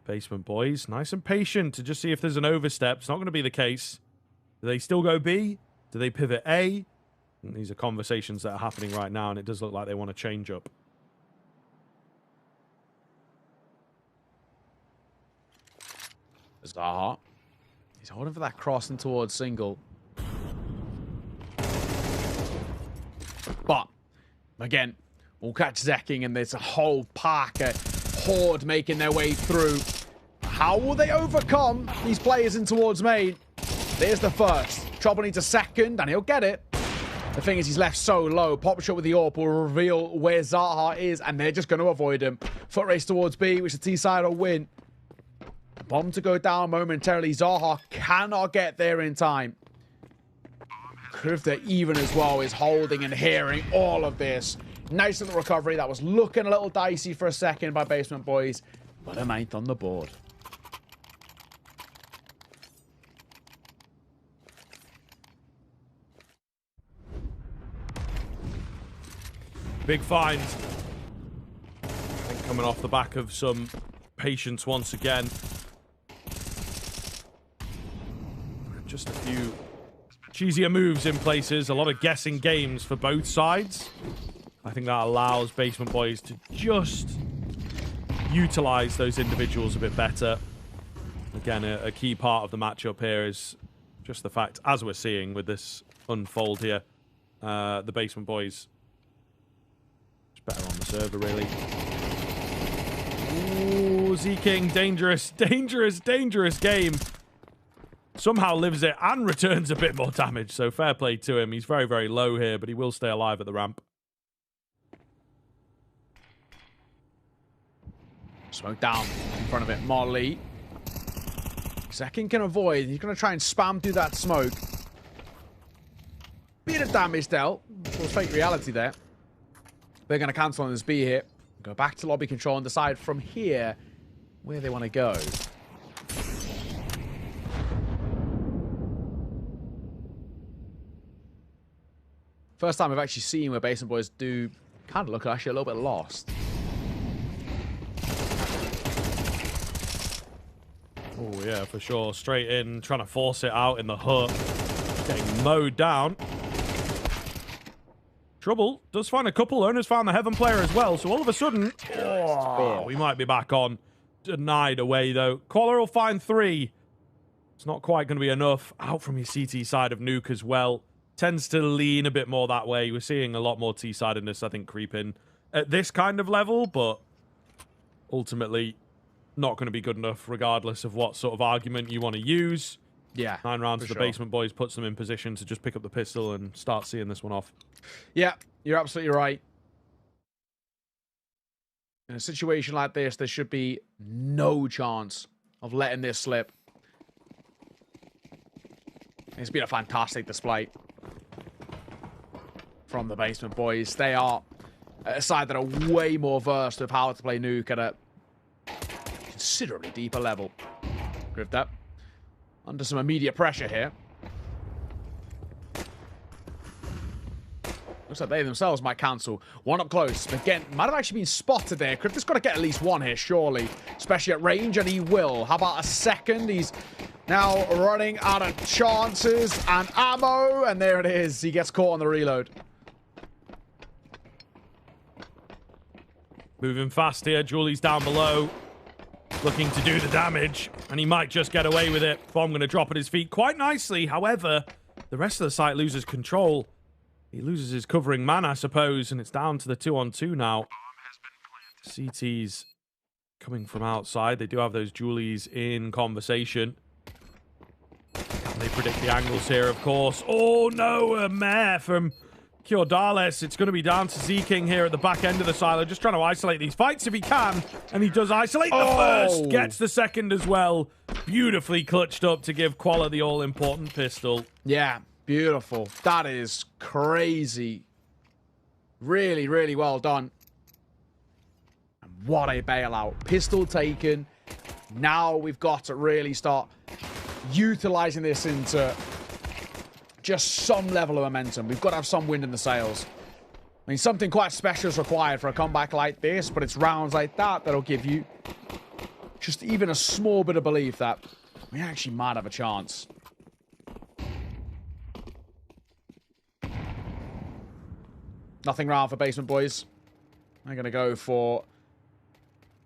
Basement Boys, nice and patient to just see if there's an overstep. It's not going to be the case. Do they still go B? Do they pivot A? And these are conversations that are happening right now, and it does look like they want to change up. Zaha. He's holding for that crossing towards single. But, again, we'll catch Zekking, and there's a whole pack, a horde making their way through. How will they overcome these players in towards main? There's the first. Trouble needs a second, and he'll get it. The thing is, he's left so low. Pop shot with the AWP will reveal where Zaha is, and they're just going to avoid him. Foot race towards B, which the T-side will win. Bomb to go down momentarily. Zaha cannot get there in time. Krivda even as well is holding and hearing all of this. Nice little recovery. That was looking a little dicey for a second by Basement Boys, but a 9th on the board. Big find. I think coming off the back of some patience once again. Just a few cheesier moves in places. A lot of guessing games for both sides. I think that allows Basement Boys to just utilize those individuals a bit better. Again, a key part of the matchup here is just the fact, as we're seeing with this unfold here, the Basement Boys just better on the server, really. Ooh, Z-King, dangerous, dangerous, dangerous game. Somehow lives it and returns a bit more damage, so fair play to him. He's very, very low here, but he will stay alive at the ramp. Smoke down in front of it. Molly. Second can avoid. He's going to try and spam through that smoke. Bit of damage dealt. Well, fake reality there. They're going to cancel on this B here. Go back to lobby control and decide from here where they want to go. First time I've actually seen where Basement Boys do kind of look actually a little bit lost. Oh, yeah, for sure. Straight in, trying to force it out in the hook. Getting mowed down. Trouble does find a couple. Owners found the Heaven player as well. So all of a sudden, we might be back on. Denied away, though. Qualler will find 3. It's not quite going to be enough. Out from his CT side of Nuke as well. Tends to lean a bit more that way. We're seeing a lot more T-sidedness, I think, creep in at this kind of level, but ultimately not going to be good enough regardless of what sort of argument you want to use. Yeah, 9 rounds of the Basement Boys puts them in position to just pick up the pistol and start seeing this one off. Yeah, you're absolutely right. In a situation like this, there should be no chance of letting this slip. It's been a fantastic display from the Basement Boys. They are a side that are way more versed with how to play Nuke at a considerably deeper level. Grifter under some immediate pressure here. Looks like they themselves might cancel. One up close. Again, might have actually been spotted there. Crypto's got to get at least one here, surely. Especially at range, and he will. How about a second? He's now running out of chances and ammo. And there it is. He gets caught on the reload. Moving fast here. Julie's down below. Looking to do the damage. And he might just get away with it. Bomb going to drop at his feet quite nicely. However, the rest of the site loses control. He loses his covering man, I suppose, and it's down to the 2-on-2 now. CT's coming from outside. They do have those Julies in conversation. And they predict the angles here, of course. Oh, no, a mare from Kyodales. It's going to be down to Z-King here at the back end of the silo, just trying to isolate these fights if he can. And he does isolate the first, gets the second as well. Beautifully clutched up to give Qualler the all-important pistol. Yeah. Beautiful. That is crazy. Really, really well done. And what a bailout. Pistol taken. Now we've got to really start utilizing this into just some level of momentum. We've got to have some wind in the sails. I mean, something quite special is required for a comeback like this, but it's rounds like that that'll give you just even a small bit of belief that we actually might have a chance. Nothing round for Basement Boys. I'm going to go for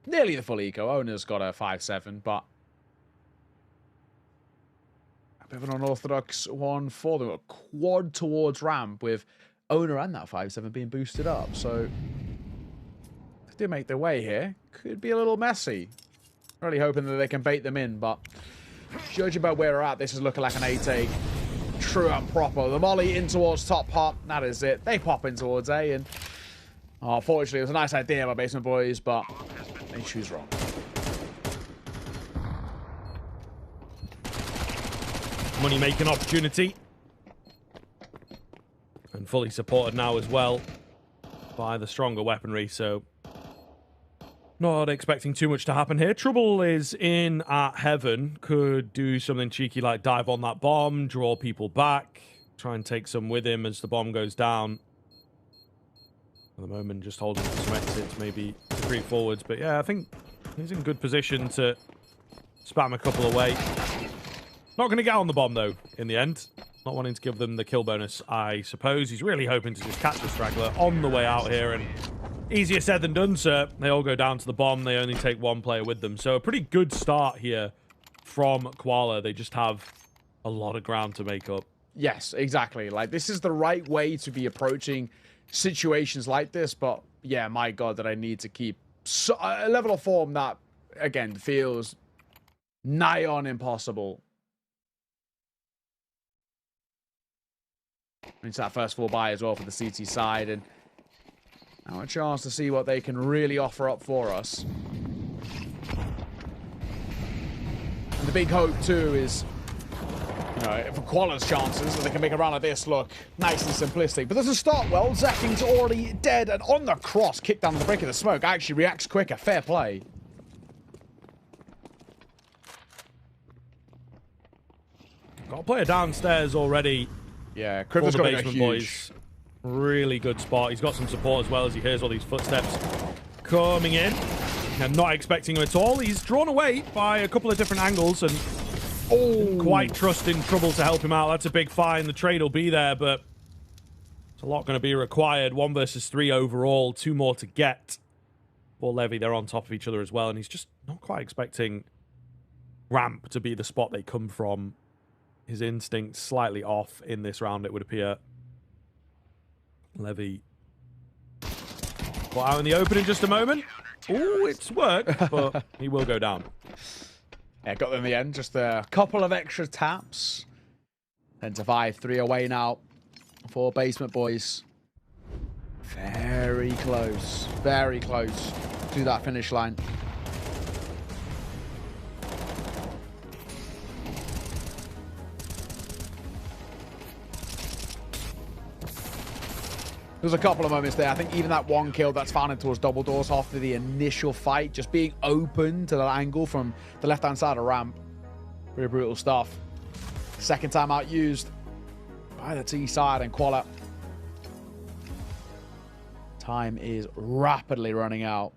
nearly the full eco. Owner's got a 5-7, but a bit of an unorthodox one for them. A quad towards ramp with Owner and that 5-7 being boosted up. So if they make their way here, could be a little messy. Really hoping that they can bait them in, but judging by where we're at, this is looking like an A-take. True and proper. The molly in towards top pop. That is it. They pop in towards A, and unfortunately, it was a nice idea by Basement Boys, but they choose wrong. Money-making opportunity. And fully supported now as well by the stronger weaponry, so not expecting too much to happen here. Trouble is in at Heaven. Could do something cheeky like dive on that bomb, draw people back, try and take some with him as the bomb goes down. At the moment, just holding for some exits, maybe to creep forwards. But yeah, I think he's in good position to spam a couple away. Not going to get on the bomb, though, in the end. Not wanting to give them the kill bonus, I suppose. He's really hoping to just catch the straggler on the way out here, and easier said than done, sir. They all go down to the bomb. They only take one player with them. So a pretty good start here from Koala. They just have a lot of ground to make up. Yes, exactly. Like, this is the right way to be approaching situations like this. But, yeah, my God, that I need to keep a level of form that, again, feels nigh on impossible. It's that first full buy as well for the CT side, and now a chance to see what they can really offer up for us. And the big hope too is, you know, for Quala's chances that they can make a round like this look nice and simplistic. But doesn't start well. Zacking's already dead, and on the cross, kick down the break of the smoke, actually reacts quicker. Fair play. Got a player downstairs already. Yeah, Criver's got Basement Boys. Really good spot. He's got some support as well as he hears all these footsteps coming in. And not expecting him at all. He's drawn away by a couple of different angles and didn't quite trust in Trouble to help him out. That's a big fine. The trade will be there, but it's a lot going to be required. 1 versus 3 overall. 2 more to get. For Levy, they're on top of each other as well, and he's just not quite expecting ramp to be the spot they come from. His instincts slightly off in this round, it would appear. Levy got out in the open in just a moment. Oh, it's worked, but he will go down. Yeah, got them in the end. Just a couple of extra taps. 10-5, 3 away now for Basement Boys. Very close to that finish line. There's a couple of moments there. I think even that one kill that's found towards double doors after the initial fight, just being open to that angle from the left-hand side of ramp. Pretty brutal stuff. Second time out used by the T side, and Quala. Time is rapidly running out.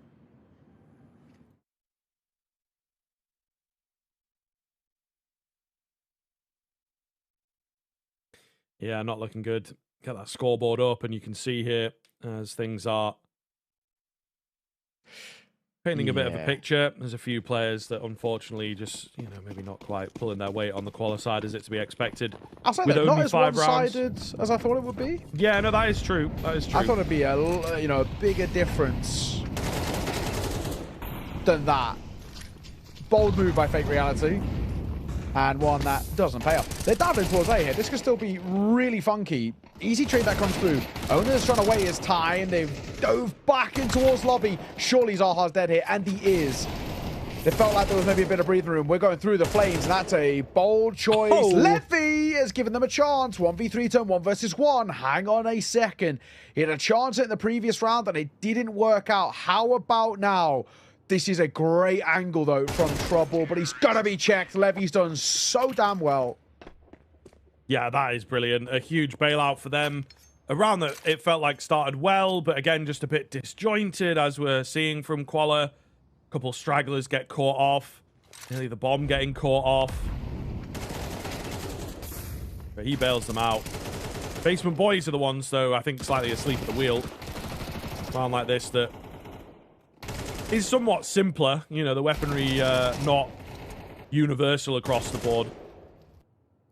Yeah, not looking good. Get that scoreboard up, and you can see here as things are painting a bit of a picture. There's a few players that unfortunately just, you know, maybe not quite pulling their weight on the quali side as it's to be expected. I'll say that not as one-sided as I thought it would be. Yeah, no, that is true. That is true. I thought it'd be a, you know, a bigger difference than that. Bold move by Fake Reality. And one that doesn't pay off. They're diving towards A here. This could still be really funky. Easy trade that comes through. Owner's trying to wait his time. They've dove back in towards lobby. Surely Zaha's dead here, and he is. It felt like there was maybe a bit of breathing room. We're going through the flames, and that's a bold choice. Oh. Levy has given them a chance. 1v3 turn, 1 versus 1. Hang on a second. He had a chance in the previous round, and it didn't work out. How about now? This is a great angle, though, from Trouble, but he's got to be checked. Levy's done so damn well. Yeah, that is brilliant. A huge bailout for them. A round that it felt like started well, but again, just a bit disjointed, as we're seeing from Quala. A couple stragglers get caught off. Nearly the bomb getting caught off. But he bails them out. Basement Boys are the ones, though, I think slightly asleep at the wheel. Round like this that is somewhat simpler. You know, the weaponry not universal across the board.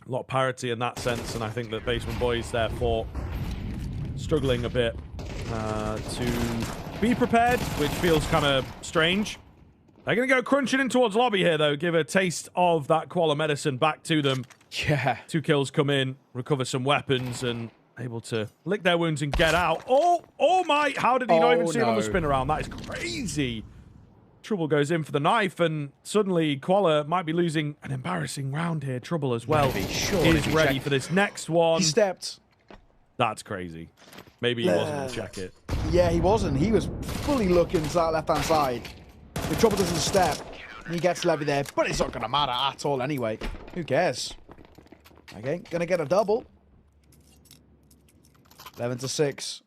A lot of parity in that sense, and I think that Basement Boys, therefore, struggling a bit to be prepared, which feels kind of strange. They're going to go crunching in towards lobby here, though. Give a taste of that Quala medicine back to them. Yeah. 2 kills come in, recover some weapons, and able to lick their wounds and get out. Oh my! How did he not even see him on the spin around? That is crazy. Trouble goes in for the knife, and suddenly Quala might be losing an embarrassing round here. Trouble as well is ready for this next one. He stepped. That's crazy. Maybe he wasn't going to check it. Yeah, he wasn't. He was fully looking to that left-hand side. The Trouble doesn't step. He gets Levy there, but it's not going to matter at all anyway. Who cares? Okay, going to get a double. 11-6.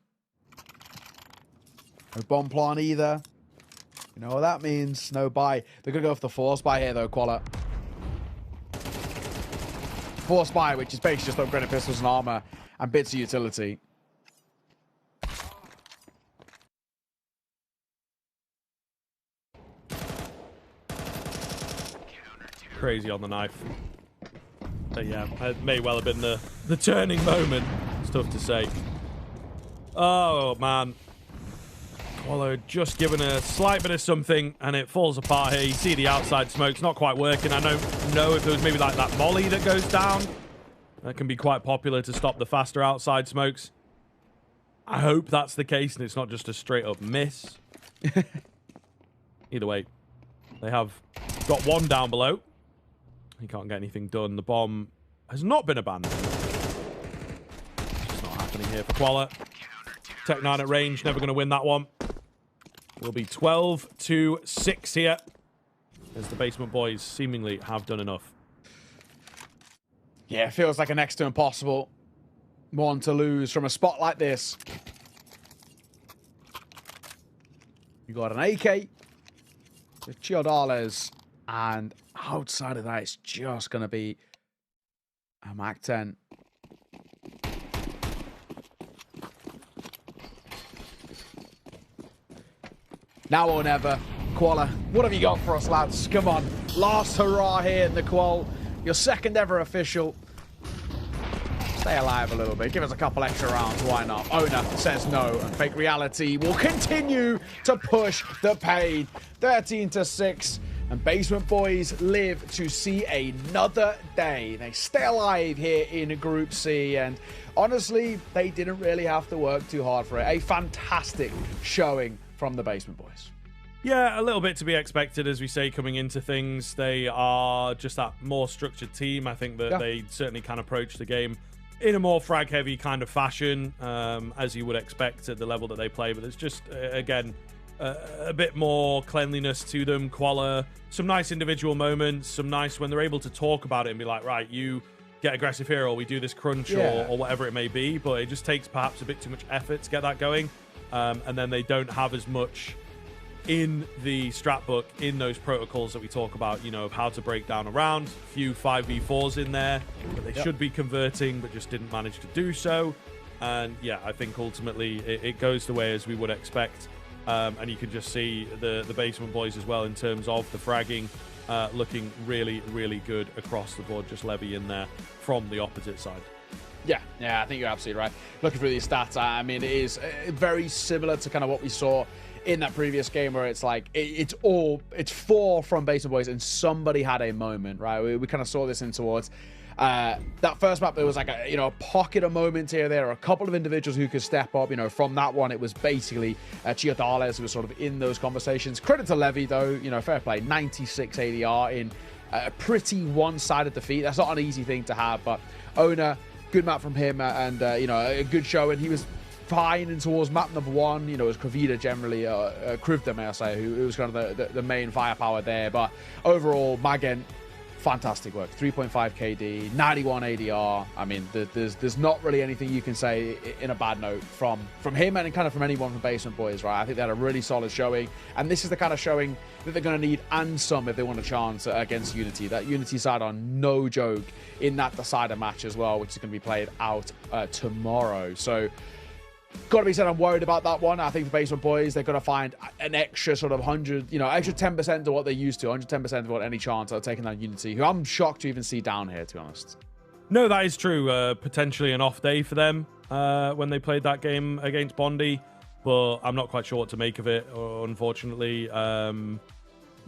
No bomb plan either. You know what that means? No buy. They're going to go for the force buy here, though, Quala. Force Fire, which is basically just upgraded pistols and armor and bits of utility. Crazy on the knife. But yeah, it may well have been the turning moment. It's tough to say. Oh, man. Qualo just given a slight bit of something, and it falls apart here. You see the outside smoke's not quite working. I don't know if there was maybe like that molly that goes down. That can be quite popular to stop the faster outside smokes. I hope that's the case, and it's not just a straight-up miss. Either way, they have got one down below. He can't get anything done. The bomb has not been abandoned. It's not happening here for Quala. Tech 9 at range, never going to win that one. We'll be 12-6 here, as the Basement Boys seemingly have done enough. Yeah, it feels like a next to impossible one to lose from a spot like this. You got an AK with Chiodales, and outside of that, it's just going to be a MAC-10. Now or never. Quala, what have you got for us, lads? Come on. Last hurrah here in the Qual. Your second ever official. Stay alive a little bit. Give us a couple extra rounds. Why not? Owner says no. And Fake Reality will continue to push the pain. 13-6. And Basement Boys live to see another day. They stay alive here in Group C. And honestly, they didn't really have to work too hard for it. A fantastic showing from the Basement Boys. Yeah, a little bit to be expected, as we say, coming into things. They are just that more structured team. I think that they certainly can approach the game in a more frag-heavy kind of fashion, as you would expect at the level that they play. But there's just, again, a bit more cleanliness to them. Quala, some nice individual moments, some nice when they're able to talk about it and be like, right, you get aggressive here, or we do this crunch, or whatever it may be. But it just takes perhaps a bit too much effort to get that going. And then they don't have as much in the strat book, in those protocols that we talk about, you know, of how to break down a round. A few 5v4s in there that they should be converting, but just didn't manage to do so. And yeah, I think ultimately it goes the way as we would expect. And you can just see the Basement Boys as well in terms of the fragging looking really, really good across the board. Just Levy in there from the opposite side. Yeah, I think you're absolutely right. Looking through these stats, I mean, it is very similar to kind of what we saw in that previous game, where it's like it's 4 from Basement Boys and somebody had a moment, right? We kind of saw this in towards that first map. There was like a pocket of moments here. There are a couple of individuals who could step up. From that one, it was basically Chiodales who was sort of in those conversations. Credit to Levy though, fair play, 96 ADR in a pretty one-sided defeat. That's not an easy thing to have, but Owner, good map from him, and a good show, and he was fine in towards map number 1. It was Kravida generally, Krivda, may I say, who was kind of the main firepower there. But overall, Magen, fantastic work. 3.5 KD, 91 ADR. I mean, there's not really anything you can say in a bad note from him, and kind of from anyone from Basement Boys, right? I think they had a really solid showing, and this is the kind of showing that they're going to need, and some, if they want a chance against Unity. That Unity side are no joke in that decider match as well, which is going to be played out tomorrow. So, got to be said, I'm worried about that one. I think the Basement Boys, they're going to find an extra sort of 100, extra 10% of what they used to, 110% of what any chance of taking down Unity, who I'm shocked to even see down here, to be honest. No, that is true. Potentially an off day for them when they played that game against Bondi, but I'm not quite sure what to make of it, unfortunately.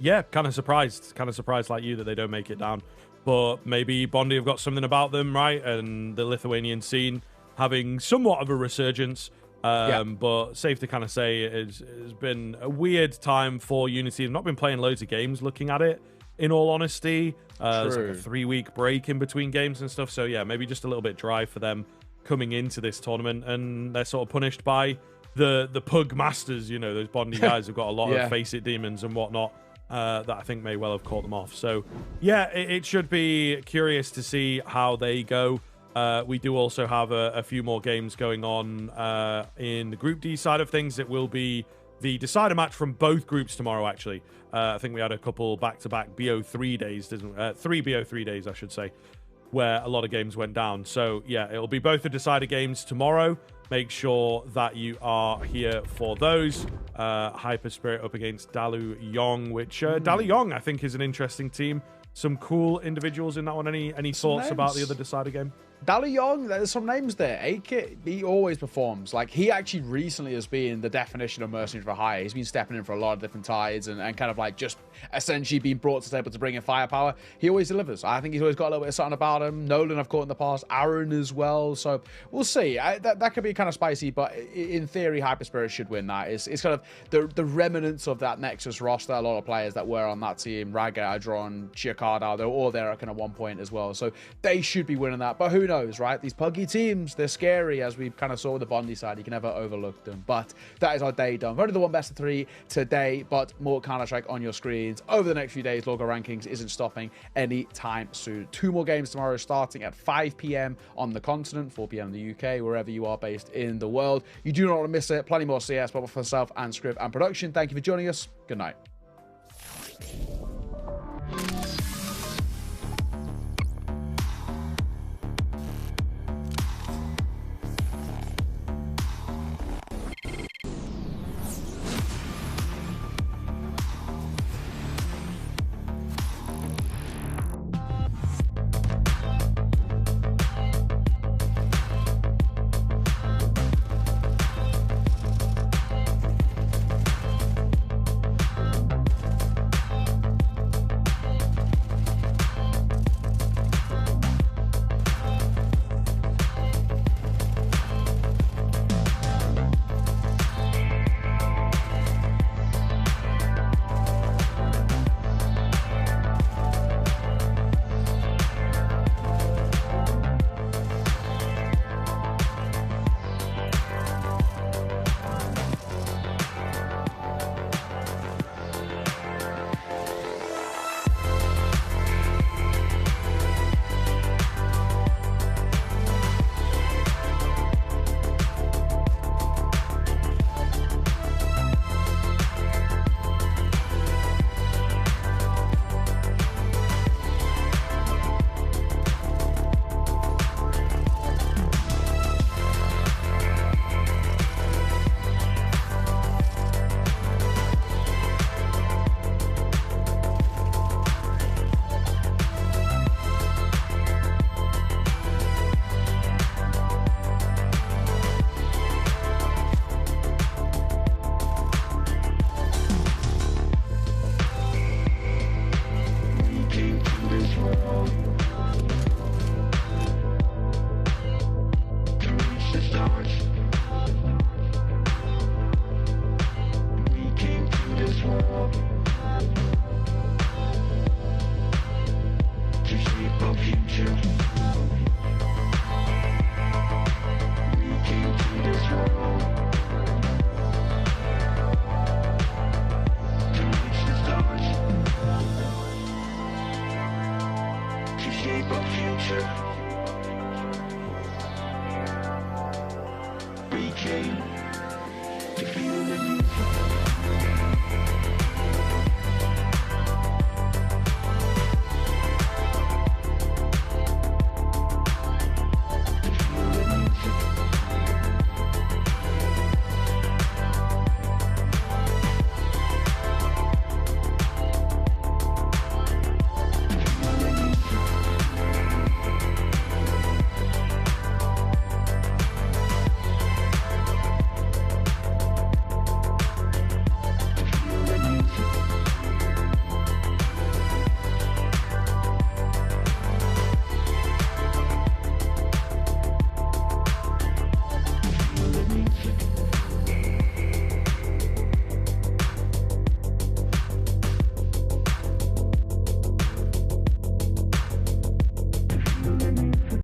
Yeah, kind of surprised like you that they don't make it down. But maybe Bondi have got something about them, right? And the Lithuanian scene having somewhat of a resurgence. But safe to kind of say it's been a weird time for Unity. They've not been playing loads of games looking at it, in all honesty. There's like a 3-week break in between games and stuff. So yeah, maybe just a little bit dry for them coming into this tournament. And they're sort of punished by the Pug Masters, those Bondi guys have got a lot of FACEIT demons and whatnot. That I think may well have caught them off. So yeah, it should be curious to see how they go. We do also have a few more games going on in the Group D side of things. It will be the decider match from both groups tomorrow, actually. I think we had a couple back-to-back BO3 days, 3 BO3 days, I should say. where a lot of games went down. So yeah, it'll be both the decider games tomorrow. Make sure that you are here for those. HYPERSPIRIT up against DALUYONG, which DALUYONG I think is an interesting team. Some cool individuals in that one. Any thoughts about the other decider game? DALUYONG, there's some names there. AKIT, he always performs. Like, he actually recently has been the definition of mercenary for hire. He's been stepping in for a lot of different tides and kind of like just essentially being brought to the table to bring in firepower. He always delivers. I think he's always got a little bit of something about him. Nolan I've caught in the past, Aaron as well. So we'll see. That could be kind of spicy, but in theory, HYPERSPIRIT should win that. It's kind of the remnants of that Nexus roster. A lot of players that were on that team, Raga, Adron, Chiacada, they're all there at kind of one point as well. So they should be winning that. But who knows, right? These puggy teams, they're scary, as we kind of saw with the Bondi side. You can never overlook them. But that is our day done. We've only the one best of 3 today, but more Counter-Strike on your screens over the next few days. LORGAR rankings isn't stopping anytime soon. 2 more games tomorrow, starting at 5 p.m. on the continent, 4 p.m. in the UK, wherever you are based in the world. You do not want to miss it. Plenty more CS, but for myself and Scrib and production, thank you for joining us. Good night. We came to feel the new